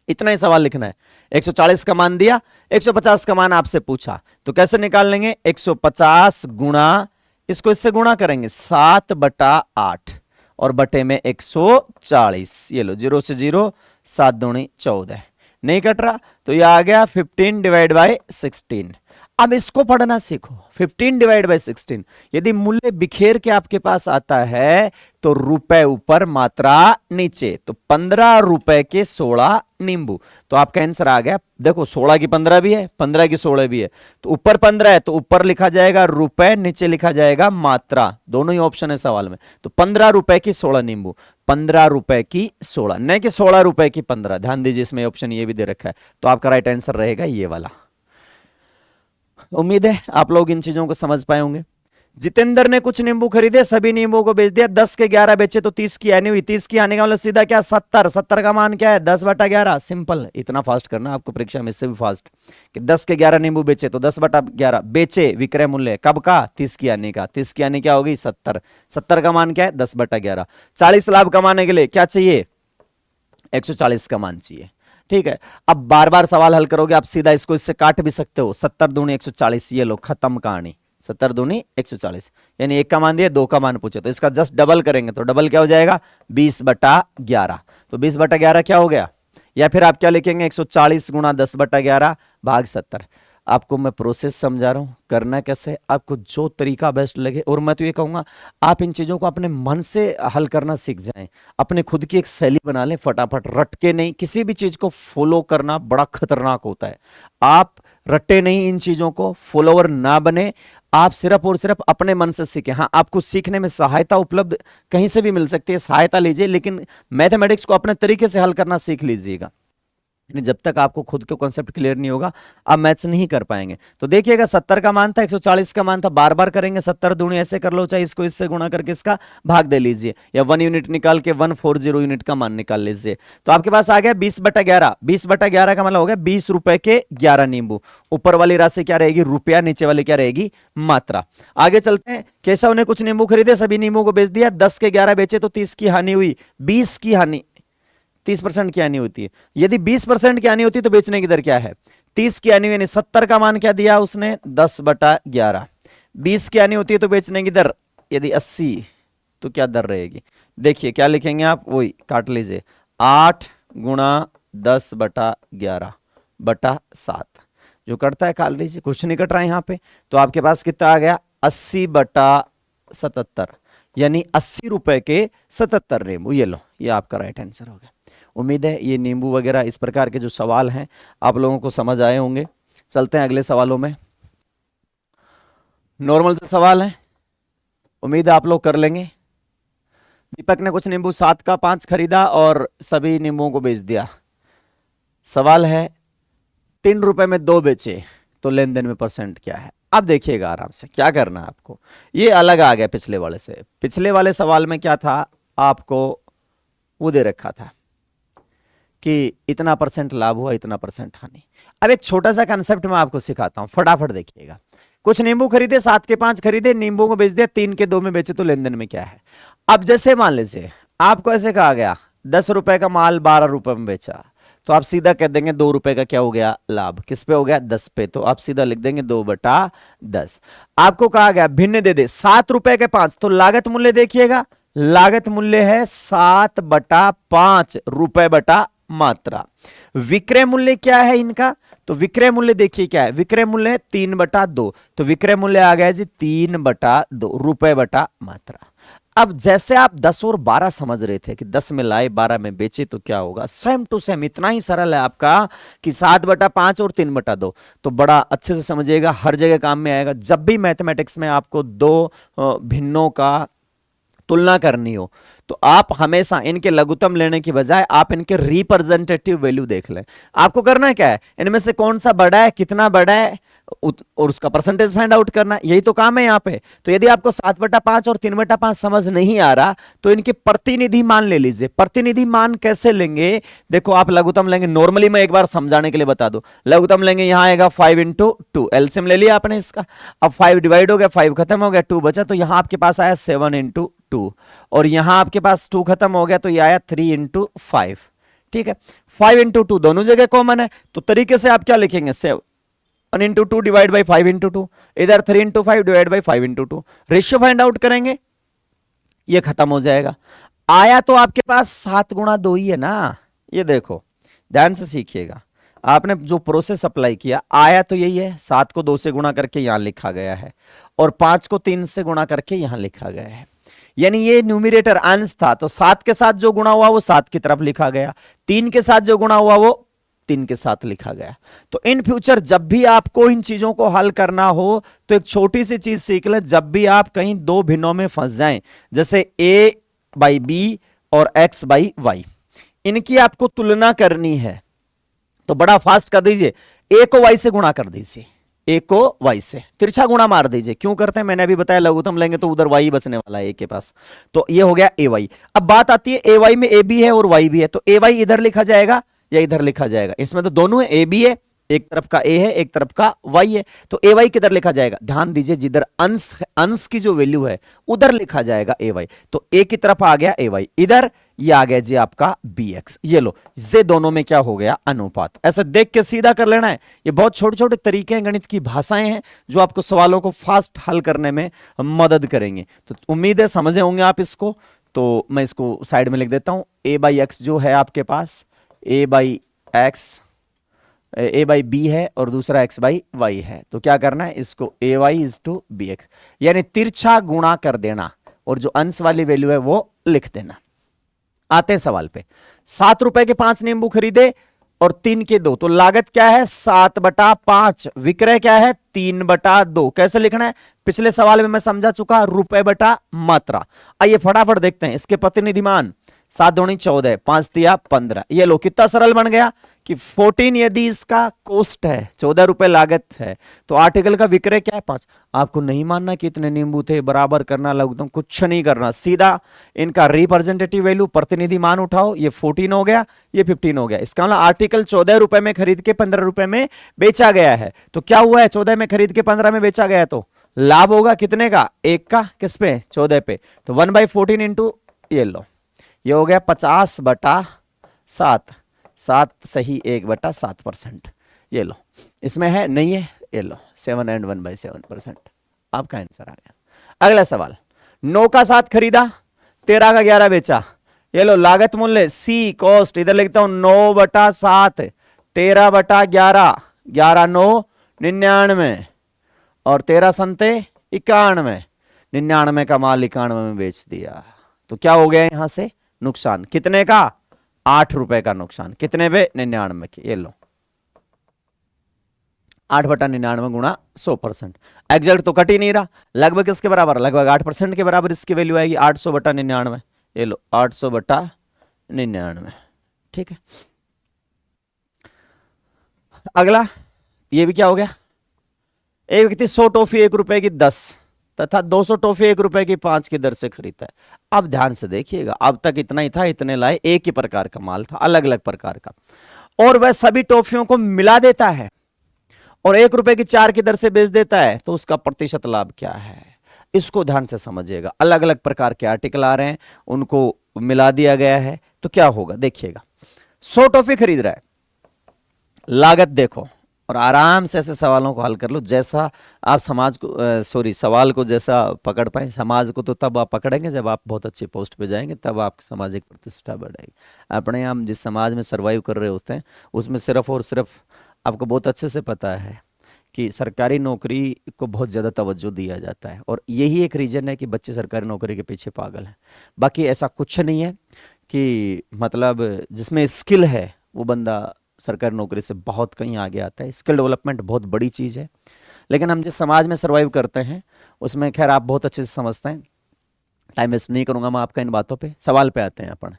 इतना ही सवाल लिखना है। 140 का मान दिया, 150 का मान आपसे पूछा, तो कैसे निकाल लेंगे? 150 गुणा, इसको इससे गुणा करेंगे 7/8 और बटे में 140। ये लो, 0 से 0, 7 दूनी 14, नहीं कट रहा, तो ये आ गया 15/16। अब इसको पढ़ना सीखो। 15/16, यदि मूल्य बिखेर के आपके पास आता है तो रुपए ऊपर मात्रा नीचे, तो 15 रुपए के 16 नींबू, तो आपका आंसर आ गया। देखो 16 की 15 भी है, 15 की 16 भी है, तो ऊपर 15 है तो ऊपर लिखा जाएगा रुपए, नीचे लिखा जाएगा मात्रा, दोनों ही ऑप्शन है सवाल में। तो 15 रुपए की 16 नींबू, 15 रुपए की 16, नहीं कि 16 रुपए की 15। ध्यान दीजिए, इसमें ऑप्शन ये भी दे रखा है, तो आपका राइट आंसर रहेगा ये वाला। उम्मीद है आप लोग इन चीजों को समझ पाए होंगे। जितेंद्र ने कुछ नींबू खरीदे, सभी नींबू को बेच दिया, 10 के 11 बेचे तो 30 की हानि हुई। 30 की हानि का मतलब सीधा क्या? 70। 70 का मान क्या है? 10/11। सिंपल, इतना फास्ट करना आपको परीक्षा में, इससे भी फास्ट कि 10 के 11 नींबू बेचे तो 10/11 बेचे, विक्रय मूल्य कब का? 30 की हानि का। 30 की हानि क्या होगी? 70। 70 का मान क्या है? 10/11। 40 लाभ कमाने के लिए क्या चाहिए? 140 का मान चाहिए। ठीक है, अब बार बार सवाल हल करोगे आप, सीधा इसको इससे काट भी सकते हो। 70 दूनी 140, ये लो, खत्म कहानी। 70 दूनी 140, यानी 1 का मान दिया, 2 का मान पूछे, तो इसका जस्ट डबल करेंगे तो डबल क्या हो जाएगा? 20/11। तो 20/11 क्या हो गया? या फिर आप क्या लिखेंगे? 140 गुणा 10/11 भाग 70। आपको मैं प्रोसेस समझा रहा हूं, करना कैसे, आपको जो तरीका बेस्ट लगे। और मैं तो ये कहूंगा आप इन चीजों को अपने मन से हल करना सीख जाएं, अपने खुद की एक शैली बना लें, फटाफट रट के नहीं। किसी भी चीज को फॉलो करना बड़ा खतरनाक होता है। आप रटे नहीं इन चीजों को, फॉलोअर ना बने, आप सिर्फ और सिर्फ अपने मन से सीखें। हाँ, आपको सीखने में सहायता उपलब्ध कहीं से भी मिल सकती है, सहायता लीजिए, लेकिन मैथमेटिक्स को अपने तरीके से हल करना सीख लीजिएगा। जब तक आपको खुद को कॉन्सेप्ट क्लियर नहीं होगा आप मैथ्स नहीं कर पाएंगे। तो देखिएगा 70 का मान था, 140 का मान था, बार बार करेंगे। 70 दूनी ऐसे कर लो, चाहे इसको इससे गुणा करके इसका भाग दे लीजिए, या 1 यूनिट निकाल के 140 यूनिट का मान निकाल लीजिए। तो आपके पास आ गया 20/11। 20/11 का मतलब हो गया 20 रुपए के 11 नींबू। ऊपर वाली राशि क्या रहेगी? रुपया, नीचे वाली क्या रहेगी? मात्रा। आगे चलते हैं। केशव ने कुछ नींबू खरीदे, सभी नींबू को बेच दिया, 10 के 11 बेचे तो 30 की हानि हुई। 20 की हानि, 30% की हानि होती है। यदि 20% की हानि होती है तो बेचने की दर क्या है? 30 की हानि, यानी 70 का मान क्या दिया उसने? 10/11। 20 की हानि होती है तो बेचने की दर यदि 80, तो क्या दर रहेगी? देखिए क्या लिखेंगे आप, वही काट लीजिए, 8 गुणा 10/11 बटा 7। जो कटता है काट लीजिए, कुछ नहीं कट रहा है यहां पे। तो आपके पास कितना आ गया? 80/77, यानी 80 रुपए के 77 नींबू। ये लो, ये आपका राइट आंसर हो गया। उम्मीद है ये नींबू वगैरह इस प्रकार के जो सवाल हैं आप लोगों को समझ आए होंगे। चलते हैं अगले सवालों में। नॉर्मल से सवाल है, उम्मीद है आप लोग कर लेंगे। दीपक ने कुछ नींबू 7 का 5 खरीदा और सभी नींबुओं को बेच दिया। सवाल है 3 रुपए में 2 बेचे तो लेन देन में परसेंट क्या है? अब देखिएगा आराम से क्या करना है आपको। ये अलग आ गया पिछले वाले से। पिछले वाले सवाल में क्या था, आपको वो दे रखा था कि इतना परसेंट लाभ हुआ, इतना परसेंट हानि। अब एक छोटा सा कंसेप्ट मैं आपको सिखाता हूं, फटाफट देखिएगा। कुछ नींबू खरीदे, 7 के 5 खरीदे, नींबू को बेच दिया, 3 के 2 में बेचे तो लेन देन में क्या है? अब जैसे मान लीजिए आपको ऐसे कहा गया 10 रुपए का माल 12 रुपए में बेचा, तो आप सीधा कह देंगे 2 रुपए का क्या हो गया लाभ? किस पे हो गया? 10 पे। तो आप सीधा लिख देंगे 2/10। आपको कहा गया भिन्न दे दे 7 रुपए के 5, तो लागत मूल्य देखिएगा, लागत मूल्य है 7/5 रुपए बटा मात्रा। विक्रय मूल्य क्या है इनका, तो विक्रय मूल्य देखिए क्या है, विक्रय मूल्य 3/2, तो विक्रय मूल्य आ गया जी 3/2 रुपए बटा मात्रा। अब जैसे आप 10 और 12 समझ रहे थे कि 10 में लाए 12 में बेचे तो क्या होगा, सेम टू सेम इतना ही सरल है आपका कि 7/5 और 3/2। तो बड़ा अच्छे से समझिएगा, हर जगह काम में आएगा। जब भी मैथमेटिक्स में आपको दो भिन्नों का तुलना करनी हो तो आप हमेशा इनके लघुत्तम लेने की बजाय आप इनके रिप्रेजेंटेटिव वैल्यू देख लें। आपको करना क्या है, इनमें से कौन सा बड़ा है, कितना बड़ा है और उसका परसेंटेज फाइंड आउट करना, यही तो काम है यहाँ पे। तो यदि आपको 7/5 और 3/5 समझ नहीं आ रहा तो इनके प्रतिनिधि मान ले लीजिए। प्रतिनिधि मान कैसे लेंगे, देखो आप लघुत्तम लेंगे, नॉर्मली मैं एक बार समझाने के लिए बता दूं, लघुत्तम लेंगे, यहां आएगा 5/2, एलसीएम ले लिया आपने इसका। अब 5 डिवाइड हो गया, 5 खत्म हो गया, 2 बचा, तो यहां आपके पास आया 7/2 और यहां आपके पास 2 खत्म हो गया तो ये आया 3/5। ठीक है, 5/2 दोनों जगह कॉमन है, तो तरीके से आप क्या लिखेंगे, 7/2 डिवाइड बाई 5/2, इधर 3/5 divide by 5/2, ratio find out करेंगे, ये खत्म हो जाएगा। आया तो आपके पास 7/2 ही है ना, ये देखो ध्यान से सीखिएगा, आपने जो प्रोसेस अप्लाई किया आया तो यही है, 7 को 2 से गुणा करके यहां लिखा गया है और 5 को 3 से गुणा करके यहां लिखा गया है। यानी ये न्यूमिरेटर अंश था, तो 7 के साथ जो गुणा हुआ वो 7 की तरफ लिखा गया, 3 के साथ जो गुणा हुआ वो 3 के साथ लिखा गया। तो इन फ्यूचर जब भी आपको इन चीजों को हल करना हो तो एक छोटी सी चीज सीख लें, जब भी आप कहीं दो भिन्नों में फंस जाएं, जैसे a/b और x/y, इनकी आपको तुलना करनी है तो बड़ा फास्ट कर दीजिए, a को y से गुणा कर दीजिए, a को y से तिरछा गुणा मार दीजिए। क्यों करते हैं मैंने अभी बताया, लघुत्तम लेंगे तो उधर y बचने वाला है a के पास, तो ये हो गया ay। अब बात आती है ay में ab है और y भी है, तो ay इधर लिखा जाएगा या इधर लिखा जाएगा, इसमें तो दोनों है, ab है, एक तरफ का a है एक तरफ का y है, तो ay किधर लिखा जाएगा, ध्यान दीजिए जिधर अंश की जो वैल्यू है उधर लिखा जाएगा ay, तो a की तरफ आ गया ay, इधर ये आ गया जी आपका bx। ये लो, ये दोनों में क्या हो गया, अनुपात। ऐसे देख के सीधा कर लेना है, ये बहुत छोटे छोटे तरीके हैं, गणित की भाषाएं हैं जो आपको सवालों को फास्ट हल करने में मदद करेंगे। तो उम्मीद है समझे होंगे आप इसको, तो मैं इसको साइड में लिख देता हूं, a/x जो है आपके पास a/b है और दूसरा x/y है, तो क्या करना है, इसको ay इज टू bx, यानी तिरछा गुणा कर देना और जो अंश वाली वैल्यू है वो लिख देना। आते हैं सवाल पे, 7 रुपए के 5 नींबू खरीदे और 3 के 2, तो लागत क्या है 7/5, विक्रय क्या है 3/2। कैसे लिखना है, पिछले सवाल में मैं समझा चुका, रुपए बटा मात्रा। आइए फटाफट देखते हैं इसके प्रतिनिधि मान, 7 दूनी 14, 5 दिया 15। ये लो कितना सरल बन गया कि 14 यदि इसका कॉस्ट है, 14 रुपए लागत है, तो आर्टिकल का विक्रय क्या है 5। आपको नहीं मानना कि इतने नींबू थे, बराबर करना, लघुत्तम कुछ नहीं करना, सीधा इनका रिप्रेजेंटेटिव वैल्यू प्रतिनिधि मान उठाओ, ये 14 हो गया, ये 15 हो गया। इसका मतलब आर्टिकल 14 रुपए में खरीद के 15 रुपए में बेचा गया है, तो क्या हुआ है 14 में खरीद के 15 में बेचा गया, तो लाभ होगा कितने का, 1 का, किस पे 14 पे, तो 1/14 इंटू ये लो, ये हो गया 50/7, 7 सही 1/7%। ये लो, इसमें है नहीं है, ये लो 7 and 1/7%, आपका आंसर आ गया। अगला सवाल, 9 का 7 खरीदा, 13 का 11 बेचा। ये लो लागत मूल्य सी कॉस्ट, इधर लिखता हूं 9/7, 13/11, 11 9 99 और 13 संते 91, 99 का माल 91 में बेच दिया, तो क्या हो गया यहां से नुकसान, कितने का 8 रुपए का नुकसान, कितने पे 99 के। ये लो 8/99 गुणा 100%, एग्जैक्ट तो कट ही नहीं रहा, लगभग इसके बराबर, लगभग 8% के बराबर इसकी वैल्यू आएगी, 800/99। ये लो 800/99, ठीक है। अगला, ये भी क्या हो गया, एक व्यक्ति 100 टॉफी 1 रुपए की 10 तथा 200 टॉफी 1 रुपए की 5 की दर से खरीदता है। अब ध्यान से देखिएगा, अब तक इतना ही था, इतने लाए, एक ही प्रकार का माल था, अलग अलग प्रकार का, और वह सभी टॉफियों को मिला देता है और 1 रुपए की 4 की दर से बेच देता है, तो उसका प्रतिशत लाभ क्या है, इसको ध्यान से समझिएगा। अलग अलग प्रकार के आर्टिकल आ रहे हैं, उनको मिला दिया गया है, तो क्या होगा देखिएगा। 100 टॉफी खरीद रहा है, लागत देखो और आराम से ऐसे सवालों को हल कर लो जैसा आप समाज को सवाल को जैसा पकड़ पाए। समाज को तो तब आप पकड़ेंगे जब आप बहुत अच्छी पोस्ट पे जाएंगे, तब आपकी सामाजिक प्रतिष्ठा बढ़ेगी। अपने हम जिस समाज में सर्वाइव कर रहे होते हैं उसमें सिर्फ और सिर्फ आपको बहुत अच्छे से पता है कि सरकारी नौकरी को बहुत ज़्यादा तवज्जो दिया जाता है, और यही एक रीज़न है कि बच्चे सरकारी नौकरी के पीछे पागल हैं। बाकी ऐसा कुछ नहीं है कि मतलब जिसमें स्किल है वो बंदा सरकारी नौकरी से बहुत कहीं आगे आता है। स्किल डेवलपमेंट बहुत बड़ी चीज़ है, लेकिन हम जिस समाज में सर्वाइव करते हैं उसमें खैर आप बहुत अच्छे से समझते हैं। टाइम वेस्ट नहीं करूंगा मैं आपका इन बातों पे। सवाल पे आते हैं अपन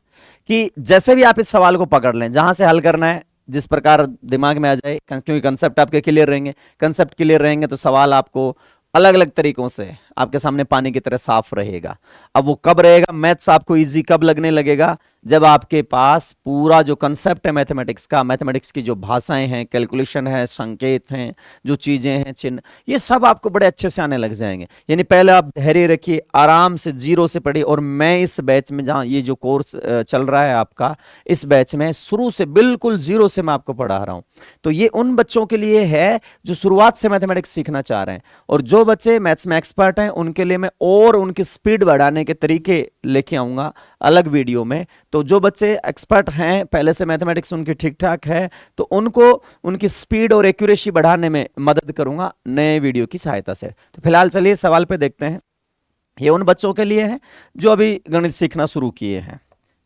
कि जैसे भी आप इस सवाल को पकड़ लें, जहां से हल करना है जिस प्रकार दिमाग में आ जाए, क्योंकि कंसेप्ट आपके क्लियर रहेंगे। कंसेप्ट क्लियर रहेंगे तो सवाल आपको अलग अलग तरीकों से आपके सामने पानी की तरह साफ रहेगा। अब वो कब रहेगा, मैथ्स आपको इजी कब लगने लगेगा, जब आपके पास पूरा जो कंसेप्ट है मैथमेटिक्स का, मैथमेटिक्स की जो भाषाएं हैं, कैलकुलेशन है, संकेत हैं, जो चीजें हैं, चिन्ह, ये सब आपको बड़े अच्छे से आने लग जाएंगे। यानी पहले आप धैर्य रखिए, आराम से जीरो से पढ़िए। और मैं इस बैच में, जहां ये जो कोर्स चल रहा है आपका, इस बैच में शुरू से बिल्कुल जीरो से मैं आपको पढ़ा रहा हूं। तो ये उन बच्चों के लिए है जो शुरुआत से मैथमेटिक्स सीखना चाह रहे हैं, और जो बच्चे मैथ्स में एक्सपर्ट हैं उनके लिए मैं और उनकी स्पीड बढ़ाने के तरीके लेके आऊंगा अलग वीडियो में। तो जो बच्चे एक्सपर्ट हैं, पहले से मैथमेटिक्स उनकी ठीक ठाक है, तो उनको उनकी स्पीड और एक्यूरेसी बढ़ाने में मदद करूंगा नए वीडियो की सहायता से। तो फिलहाल चलिए सवाल पे देखते हैं। ये उन बच्चों के लिए है जो अभी गणित सीखना शुरू किए हैं,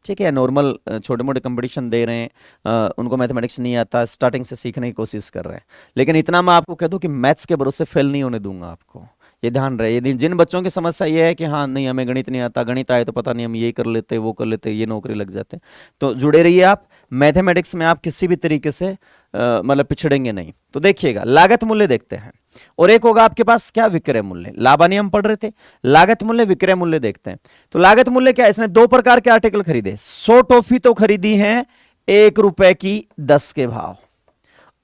ठीक है, नॉर्मल छोटे मोटे कंपटीशन दे रहे हैं, उनको मैथमेटिक्स नहीं आता, स्टार्टिंग से सीखने की कोशिश कर रहे हैं। लेकिन इतना मैं आपको कह दूं कि मैथ्स के भरोसे फेल नहीं होने दूंगा आपको, ये ध्यान रहे। यदि जिन बच्चों की समस्या ये है कि हाँ नहीं हमें गणित नहीं आता, गणित आए तो पता नहीं हम ये कर लेते वो कर लेते, ये नौकरी लग जाते, तो जुड़े रहिए आप। मैथमेटिक्स में आप किसी भी तरीके से मतलब पिछड़ेंगे नहीं। तो देखिएगा, लागत मूल्य देखते हैं, और एक होगा आपके पास क्या, विक्रय मूल्य। लाभानी हम पढ़ रहे थे, लागत मूल्य विक्रय मूल्य देखते हैं। तो लागत मूल्य क्या है, इसने दो प्रकार के आर्टिकल खरीदे। 100 टॉफी तो खरीदी है 1 रुपए की 10 के भाव,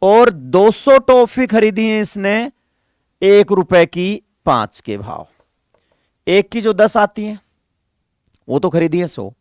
और 200 टॉफी खरीदी है इसने 1 रुपए की 5 के भाव। एक की जो 10 आती है वो तो खरीदी है 100,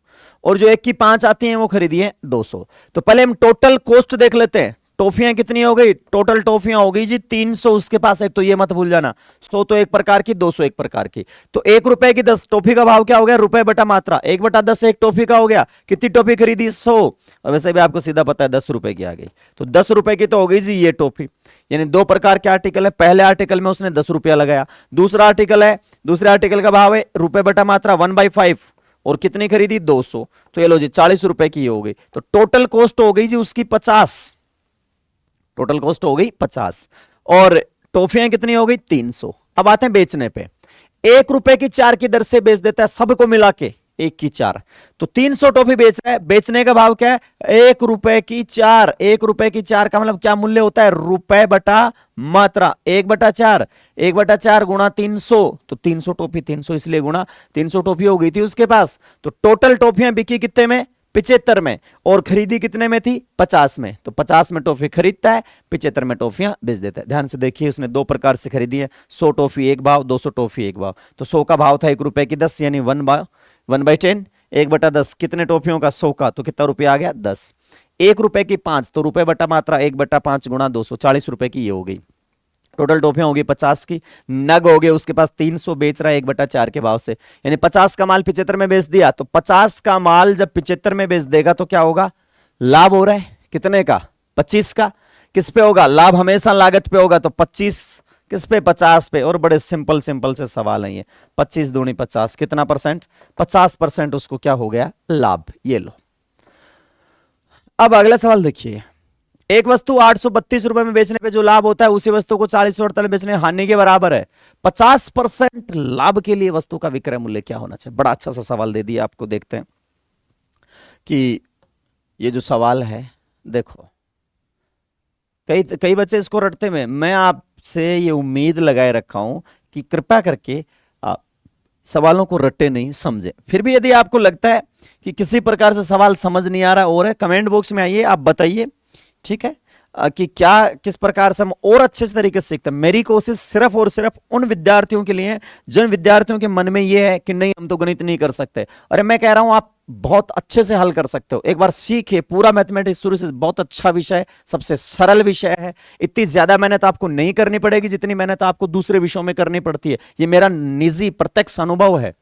और जो एक की 5 आती है वो खरीदी है 200। तो पहले हम टोटल कॉस्ट देख लेते हैं। टॉफियां कितनी हो गई, टोटल टॉफियां हो गई जी 300 उसके पास। एक तो ये मत भूल जाना, 100 तो एक प्रकार की, 200 एक प्रकार की। तो 1 रुपए की 10 टॉफी का भाव क्या हो गया, रुपए बटा मात्रा, 1/10 एक टॉफी का हो गया। कितनी टॉफी खरीदी, 100, और वैसे भी आपको सीधा पता है 10 रुपए की आ गई, तो 10 रुपए की तो हो गई जी ये टॉफी। यानी दो प्रकार के आर्टिकल है। पहले आर्टिकल में उसने 10 रुपया लगाया, दूसरा आर्टिकल है, दूसरे आर्टिकल का भाव है रुपए बटा मात्रा 1/5, और कितनी खरीदी 200, तो ये लो जी 40 रुपए की हो गई। तो टोटल कॉस्ट हो गई जी उसकी 50, टोटल कॉस्ट हो गई 50, और टॉफियां कितनी हो गई 300। अब आते हैं बेचने पे। 1 रुपए की 4 की दर से बेच देता है सबको मिला के, 1 की 4, तो 300 टॉफी बेच रहा है। बेचने का भाव क्या है, 1 रुपए की 4। 1 रुपए की 4 का मतलब क्या मूल्य होता है, रुपए बटा मात्रा 1/4, 1/4 गुणा 300, तो 300 टॉफी, 300 इसलिए गुणा 300 टॉफी हो गई थी उसके पास। तो टोटल टॉफियां बिकी कितने में, 75 में, और खरीदी कितने में थी, 50 में। तो 50 में टॉफी खरीदता है, 75 में टॉफियां बेच देता है। ध्यान से देखिए, उसने दो प्रकार से खरीदी है, 100 टॉफी एक भाव, 200 टॉफी एक भाव। तो 100 का भाव था 1 रुपए की 10, यानी 1/10, 1/10 कितने टॉफियों का, 100 का, तो कितना रुपया आ गया 10। 1 रुपए की 5, तो रुपए बटा मात्रा 1/5 गुणा 200, 40 रुपए की ये हो गई। टोटल टॉफियां होगी 50 की, नग हो गए उसके पास 300, बेच रहा है 1/4 के भाव से, यानी 50 का माल 75 में बेच दिया। तो 50 का माल जब 75 में बेच देगा तो क्या होगा, लाभ हो रहा है कितने का, 25 का। किस पे होगा, लाभ हमेशा लागत पे होगा, तो 25 किस पे, 50 पे। और बड़े सिंपल सिंपल से सवाल है ये, 25 दूनी 50 कितना परसेंट, 50% उसको क्या हो गया, लाभ। ये लो। अब अगला सवाल देखिए, एक वस्तु 832 रुपए में बेचने पे जो लाभ होता है उसी वस्तु को 40 में बेचने हानि के बराबर है। 50% लाभ के लिए वस्तु का विक्रय मूल्य क्या होना चाहिए। बड़ा अच्छा सा सवाल दे दिया आपको। देखते हैं कि ये जो सवाल है, देखो कई बच्चे इसको रटते हुए, मैं आपसे ये उम्मीद लगाए रखा हूं कि कृपया करके आप सवालों को रट्टे नहीं समझे। फिर भी यदि आपको लगता है कि किसी प्रकार से सवाल समझ नहीं आ रहा और है, कमेंट बॉक्स में आइए, आप बताइए, ठीक है। कि क्या किस प्रकार से हम और अच्छे से तरीके से सीखते हैं। मेरी कोशिश सिर्फ और सिर्फ उन विद्यार्थियों के लिए है जिन विद्यार्थियों के मन में यह है कि नहीं हम तो गणित नहीं कर सकते। अरे मैं कह रहा हूं आप बहुत अच्छे से हल कर सकते हो। एक बार सीखिए, पूरा मैथमेटिक्स शुरू से बहुत अच्छा विषय है, सबसे सरल विषय है। इतनी ज्यादा मेहनत आपको नहीं करनी पड़ेगी जितनी मेहनत आपको दूसरे विषयों में करनी पड़ती है। ये मेरा निजी प्रत्यक्ष अनुभव है।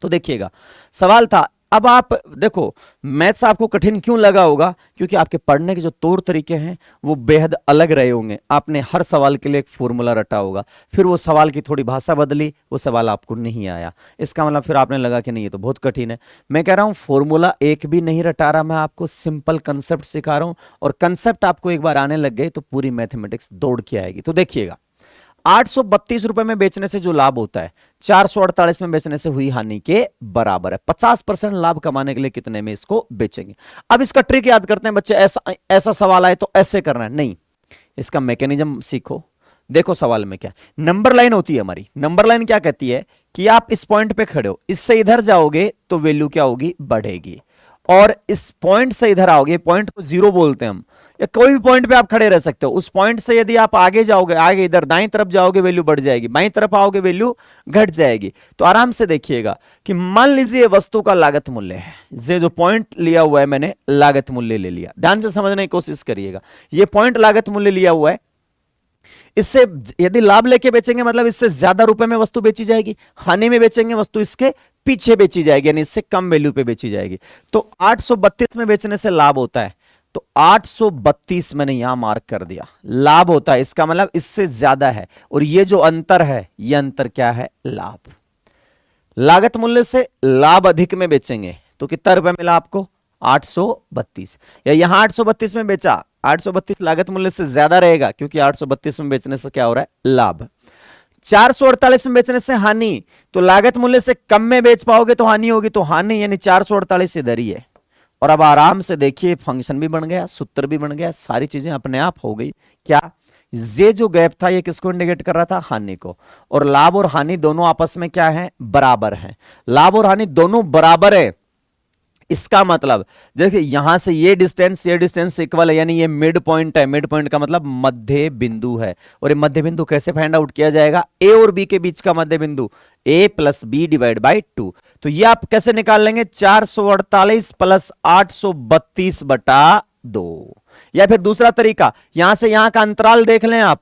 तो देखिएगा, सवाल था, अब आप देखो मैथ्स आपको कठिन क्यों लगा होगा, क्योंकि आपके पढ़ने के जो तौर तरीके हैं वो बेहद अलग रहे होंगे। आपने हर सवाल के लिए एक फॉर्मूला रटा होगा, फिर वो सवाल की थोड़ी भाषा बदली, वो सवाल आपको नहीं आया। इसका मतलब फिर आपने लगा कि नहीं ये तो बहुत कठिन है। मैं कह रहा हूं फॉर्मूला एक भी नहीं रटा रहा, मैं आपको सिंपल कंसेप्ट सिखा रहा हूं, और कंसेप्ट आपको एक बार आने लग गए तो पूरी मैथमेटिक्स दौड़ के आएगी। तो देखिएगा, 832 रुपए में बेचने से जो लाभ होता है 448 में बेचने से हुई हानि के बराबर है। 50% लाभ कमाने के लिए कितने में इसको बेचेंगे। अब इसका ट्रिक याद करते हैं बच्चे। ऐसा सवाल आए तो ऐसे करना है, नहीं, इसका मैकेनिज्म सीखो। देखो सवाल में क्या नंबर लाइन होती है हमारी। नंबर लाइन क्या कहती है कि आप इस पॉइंट पे खड़े हो, इससे इधर जाओगे तो वैल्यू क्या होगी, बढ़ेगी, और इस पॉइंट से इधर आओगे, पॉइंट को जीरो बोलते हैं हम, या कोई भी पॉइंट पे आप खड़े रह सकते हो। उस पॉइंट से यदि आप आगे जाओगे, आगे इधर दाईं तरफ जाओगे वैल्यू बढ़ जाएगी, बाईं तरफ आओगे वैल्यू घट जाएगी। तो आराम से देखिएगा कि मान लीजिए वस्तु का लागत मूल्य है, ये जो पॉइंट लिया हुआ है मैंने लागत मूल्य ले लिया, ध्यान से समझने की कोशिश करिएगा। ये पॉइंट लागत मूल्य लिया हुआ है, इससे यदि लाभ लेके बेचेंगे मतलब इससे ज्यादा रुपए में वस्तु बेची जाएगी, हानि में बेचेंगे वस्तु इसके पीछे बेची जाएगी, यानी इससे कम वैल्यू पे बेची जाएगी। तो 832 में बेचने से लाभ होता है, तो 832 मैंने यहां मार्क कर दिया, लाभ होता है, इसका मतलब इससे ज्यादा है। और ये जो अंतर है, ये अंतर क्या है, लाभ। लागत मूल्य से लाभ अधिक में बेचेंगे तो कितना रुपए मिला आपको, 832, या यहां 832 में बेचा, 832 लागत मूल्य से ज्यादा रहेगा क्योंकि 832 में बेचने से क्या हो रहा है, लाभ। 448 में बेचने से हानि, तो लागत मूल्य से कम में बेच पाओगे तो हानि होगी, तो हानि यानी 448 इधर ही है। और अब आराम से देखिए, फंक्शन भी बन गया, सूत्र भी बन गया, सारी चीजें अपने आप हो गई। क्या ये जो गैप था ये किसको इंडिकेट कर रहा था, हानि को। और लाभ और हानि दोनों आपस में क्या है, बराबर है। लाभ और हानि दोनों बराबर है, इसका मतलब देखिए यहां से ये डिस्टेंस इक्वल है, यानी ये मिड पॉइंट है। मिड पॉइंट का मतलब मध्य बिंदु है। और ये मध्य बिंदु कैसे फाइंड आउट किया जाएगा, ए और बी के बीच का मध्य बिंदु a plus B divide by 2। तो ये आप कैसे निकाल लेंगे, 448 प्लस 832 बटा 2। या फिर दूसरा तरीका, यहां से यहां का अंतराल देख लें आप,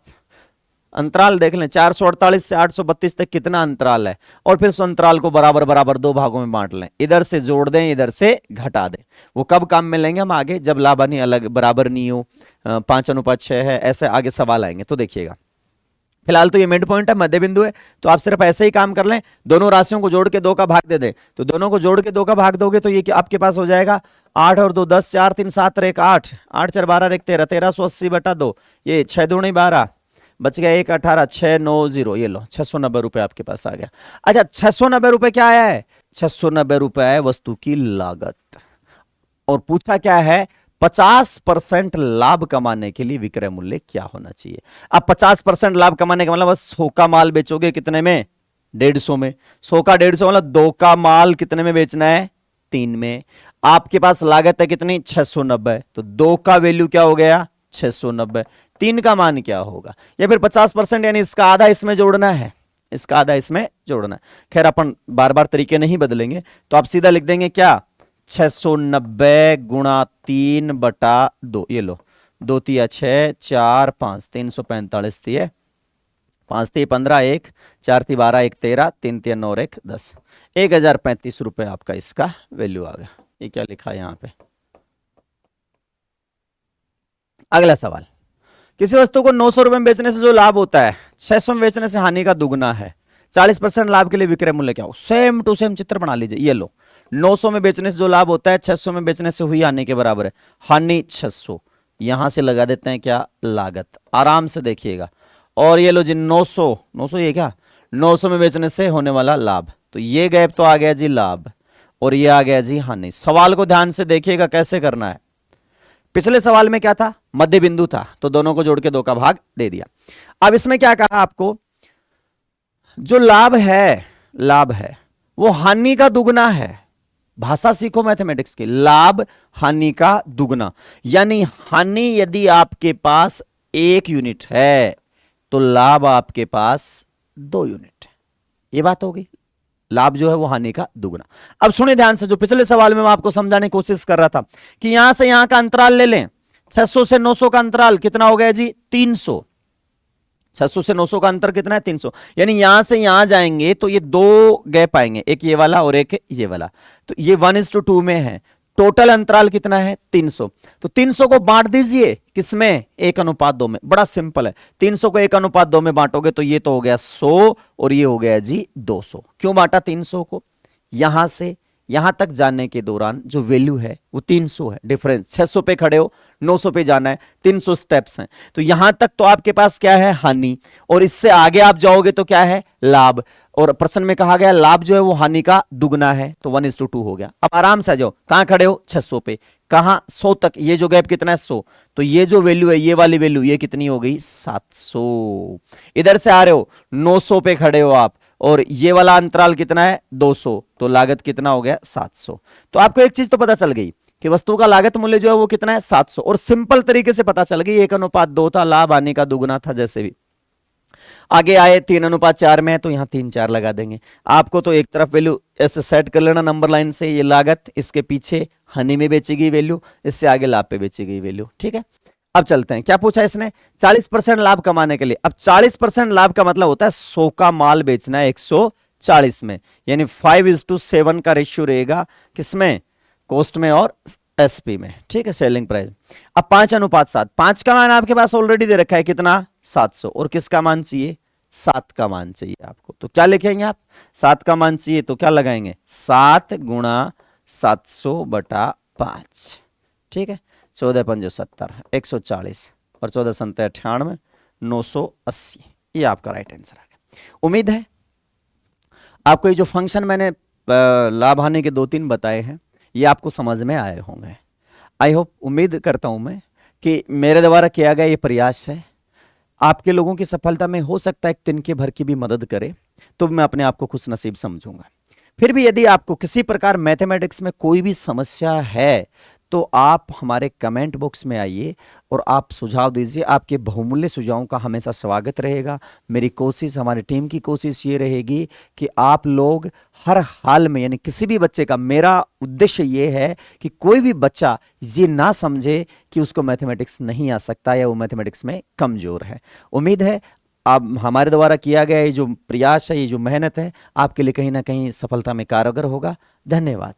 अंतराल देख लें 448 से 832 तक कितना अंतराल है, और फिर उस अंतराल को बराबर बराबर दो भागों में बांट लें, इधर से जोड़ दें इधर से घटा दें। वो कब काम में लेंगे हम आगे, जब लाभ हानि अलग बराबर नहीं हो, 5:6 है, ऐसे आगे सवाल आएंगे। तो देखिएगा फिलहाल तो ये मिड पॉइंट है, मध्य बिंदु है, तो आप सिर्फ ऐसे ही काम कर लें, दोनों राशियों को जोड़ के 2 का भाग दे दें। तो दोनों को जोड़ के 2 का भाग दोगे तो ये आपके पास हो जाएगा 8 और 2 10, 4 3 7 और 1 8, 8 4 12 1 13, 1380 बटा 2, ये 6 दूनी 12, बच गया 1 18, 690, ये लो 690 रुपए आपके पास आ गया। अच्छा 690 रुपए क्या आया है, 690 रुपए है वस्तु की लागत, और पूछा क्या है 50% लाभ कमाने के लिए विक्रय मूल्य क्या होना चाहिए। अब 50% लाभ कमाने का मतलब बस 100 का माल बेचोगे कितने में, 150 में। 100 का 150 मतलब 2 का माल कितने में बेचना है, 3 में। आपके पास लागत है कितनी, 690, तो 2 का वैल्यू क्या हो गया, 690, 3 का मान क्या होगा। या फिर 50% यानी इसका आधा इसमें जोड़ना है, इसका आधा इसमें जोड़ना है। खैर अपन बार बार तरीके नहीं बदलेंगे, तो आप सीधा लिख देंगे क्या, 690 गुणा 3 बटा 2, ये लो 2 तिया 6, 4 5, 345 तिये 5 तिये 15, 1 4 तिये 12, 1 13, 3 तिया 9 1 10, 1035 रुपए आपका इसका वैल्यू आ गया। ये क्या लिखा है यहां पे। अगला सवाल, किसी वस्तु को 900 रुपए में बेचने से जो लाभ होता है 600 में बेचने से हानि का दुगना है। 40% लाभ के लिए विक्रय मूल्य क्या हो। सेम टू सेम चित्र बना लीजिए, ये लो 900 में बेचने से जो लाभ होता है 600 में बेचने से हुई हानि के बराबर है। हानि 600, यहां से लगा देते हैं क्या, लागत। आराम से देखिएगा, और ये लो जी 900 ये क्या, 900 में बेचने से होने वाला लाभ, तो ये गैप तो आ गया जी लाभ, और ये आ गया जी हानि। सवाल को ध्यान से देखिएगा कैसे करना है। पिछले सवाल में क्या था, मध्य बिंदु था, तो दोनों को जोड़ के 2 का भाग दे दिया। अब इसमें क्या कहा आपको, जो लाभ है वो हानि का दुगना है। भाषा सीखो मैथमेटिक्स की। लाभ हानि का दुगना, यानी हानि यदि आपके पास 1 यूनिट है तो लाभ आपके पास 2 यूनिट है। ये बात होगी, लाभ जो है वो हानि का दुगना। अब सुनिए ध्यान से, जो पिछले सवाल में मैं आपको समझाने की कोशिश कर रहा था कि यहां से यहां का अंतराल ले लें, 600 से 900 का अंतराल कितना हो गया जी, 300। 600 से 900 का अंतर कितना है, 300। यानी यहां से यहां जाएंगे तो ये 2 गैप आएंगे, एक ये वाला और एक ये वाला, तो ये 1:2 में है। टोटल अंतराल कितना है, 300। तो 300 को बांट दीजिए किसमें, 1:2 में। बड़ा सिंपल है, 300 को 1:2 में बांटोगे तो ये तो हो गया 100 और ये हो गया जी 200। क्यों बांटा 300 को, यहां से यहां तक जाने के दौरान जो वैल्यू है वो 300 है, डिफरेंस। 600 पे खड़े हो, 900 पे जाना है, 300 स्टेप्स हैं, तो यहां तक तो आपके पास क्या है, हानि, और इससे आगे आप जाओगे तो क्या है, लाभ। और प्रश्न में कहा गया लाभ जो है वो हानि का दुगना है, तो 1:2 हो गया। अब आराम से आ जाओ, कहां खड़े हो, 600 पे, कहां 100 तक, ये जो गैप कितना है 100, तो ये जो वैल्यू है, ये वाली वैल्यू, ये कितनी हो गई, 700। इधर से आ रहे हो, 900 पे खड़े हो आप, और ये वाला अंतराल कितना है, 200, तो लागत कितना हो गया, 700। तो आपको एक चीज तो पता चल गई कि वस्तु का लागत मूल्य जो है वो कितना है, 700, और सिंपल तरीके से पता चल गई, 1:2 था, लाभ हानि का दुगना था। जैसे भी आगे आए 3:4 में है तो यहां 3-4 लगा देंगे। आपको तो एक तरफ वैल्यू ऐसे सेट कर लेना नंबर लाइन से, ये लागत, इसके पीछे हानि में बेची गई वैल्यू, इससे आगे लाभ पे बेची गई वैल्यू, ठीक है। अब चलते हैं, क्या पूछा इसने, 40% लाभ कमाने के लिए। अब 40% लाभ का मतलब होता है 100 का माल बेचना है 140 में, यानी 5:7 का रेशियो रहेगा किसमें, कॉस्ट में और एसपी में, ठीक है, सेलिंग प्राइस। अब 5:7, 5 का मान आपके पास ऑलरेडी दे रखा है कितना, 700, और किसका मान चाहिए, 7 का मान चाहिए आपको, तो क्या लिखेंगे आप, 7 का मान चाहिए तो क्या लगाएंगे, 7 × 700/5, ठीक है। 14×5 = 70, 140, और 14×7 = 98, 980, ये आपका राइट आंसर आ गया। उम्मीद है आपको ये जो फंक्शन मैंने लाभ हानि के 2-3 बताए हैं ये आपको समझ में आए होंगे। आई होप, उम्मीद करता हूं मैं कि मेरे द्वारा किया गया ये प्रयास है आपके लोगों की सफलता में हो सकता है एक तिनके भर की भी मदद करे, तो मैं अपने आप को खुश नसीब समझूंगा। फिर भी यदि आपको किसी प्रकार मैथमेटिक्स में कोई भी समस्या है तो आप हमारे कमेंट बॉक्स में आइए और आप सुझाव दीजिए। आपके बहुमूल्य सुझावों का हमेशा स्वागत रहेगा। मेरी कोशिश, हमारी टीम की कोशिश ये रहेगी कि आप लोग हर हाल में, यानी किसी भी बच्चे का, मेरा उद्देश्य ये है कि कोई भी बच्चा ये ना समझे कि उसको मैथमेटिक्स नहीं आ सकता या वो मैथमेटिक्स में कमजोर है। उम्मीद है अब हमारे द्वारा किया गया ये जो प्रयास है, ये जो मेहनत है, आपके लिए कहीं ना कहीं सफलता में कारगर होगा। धन्यवाद।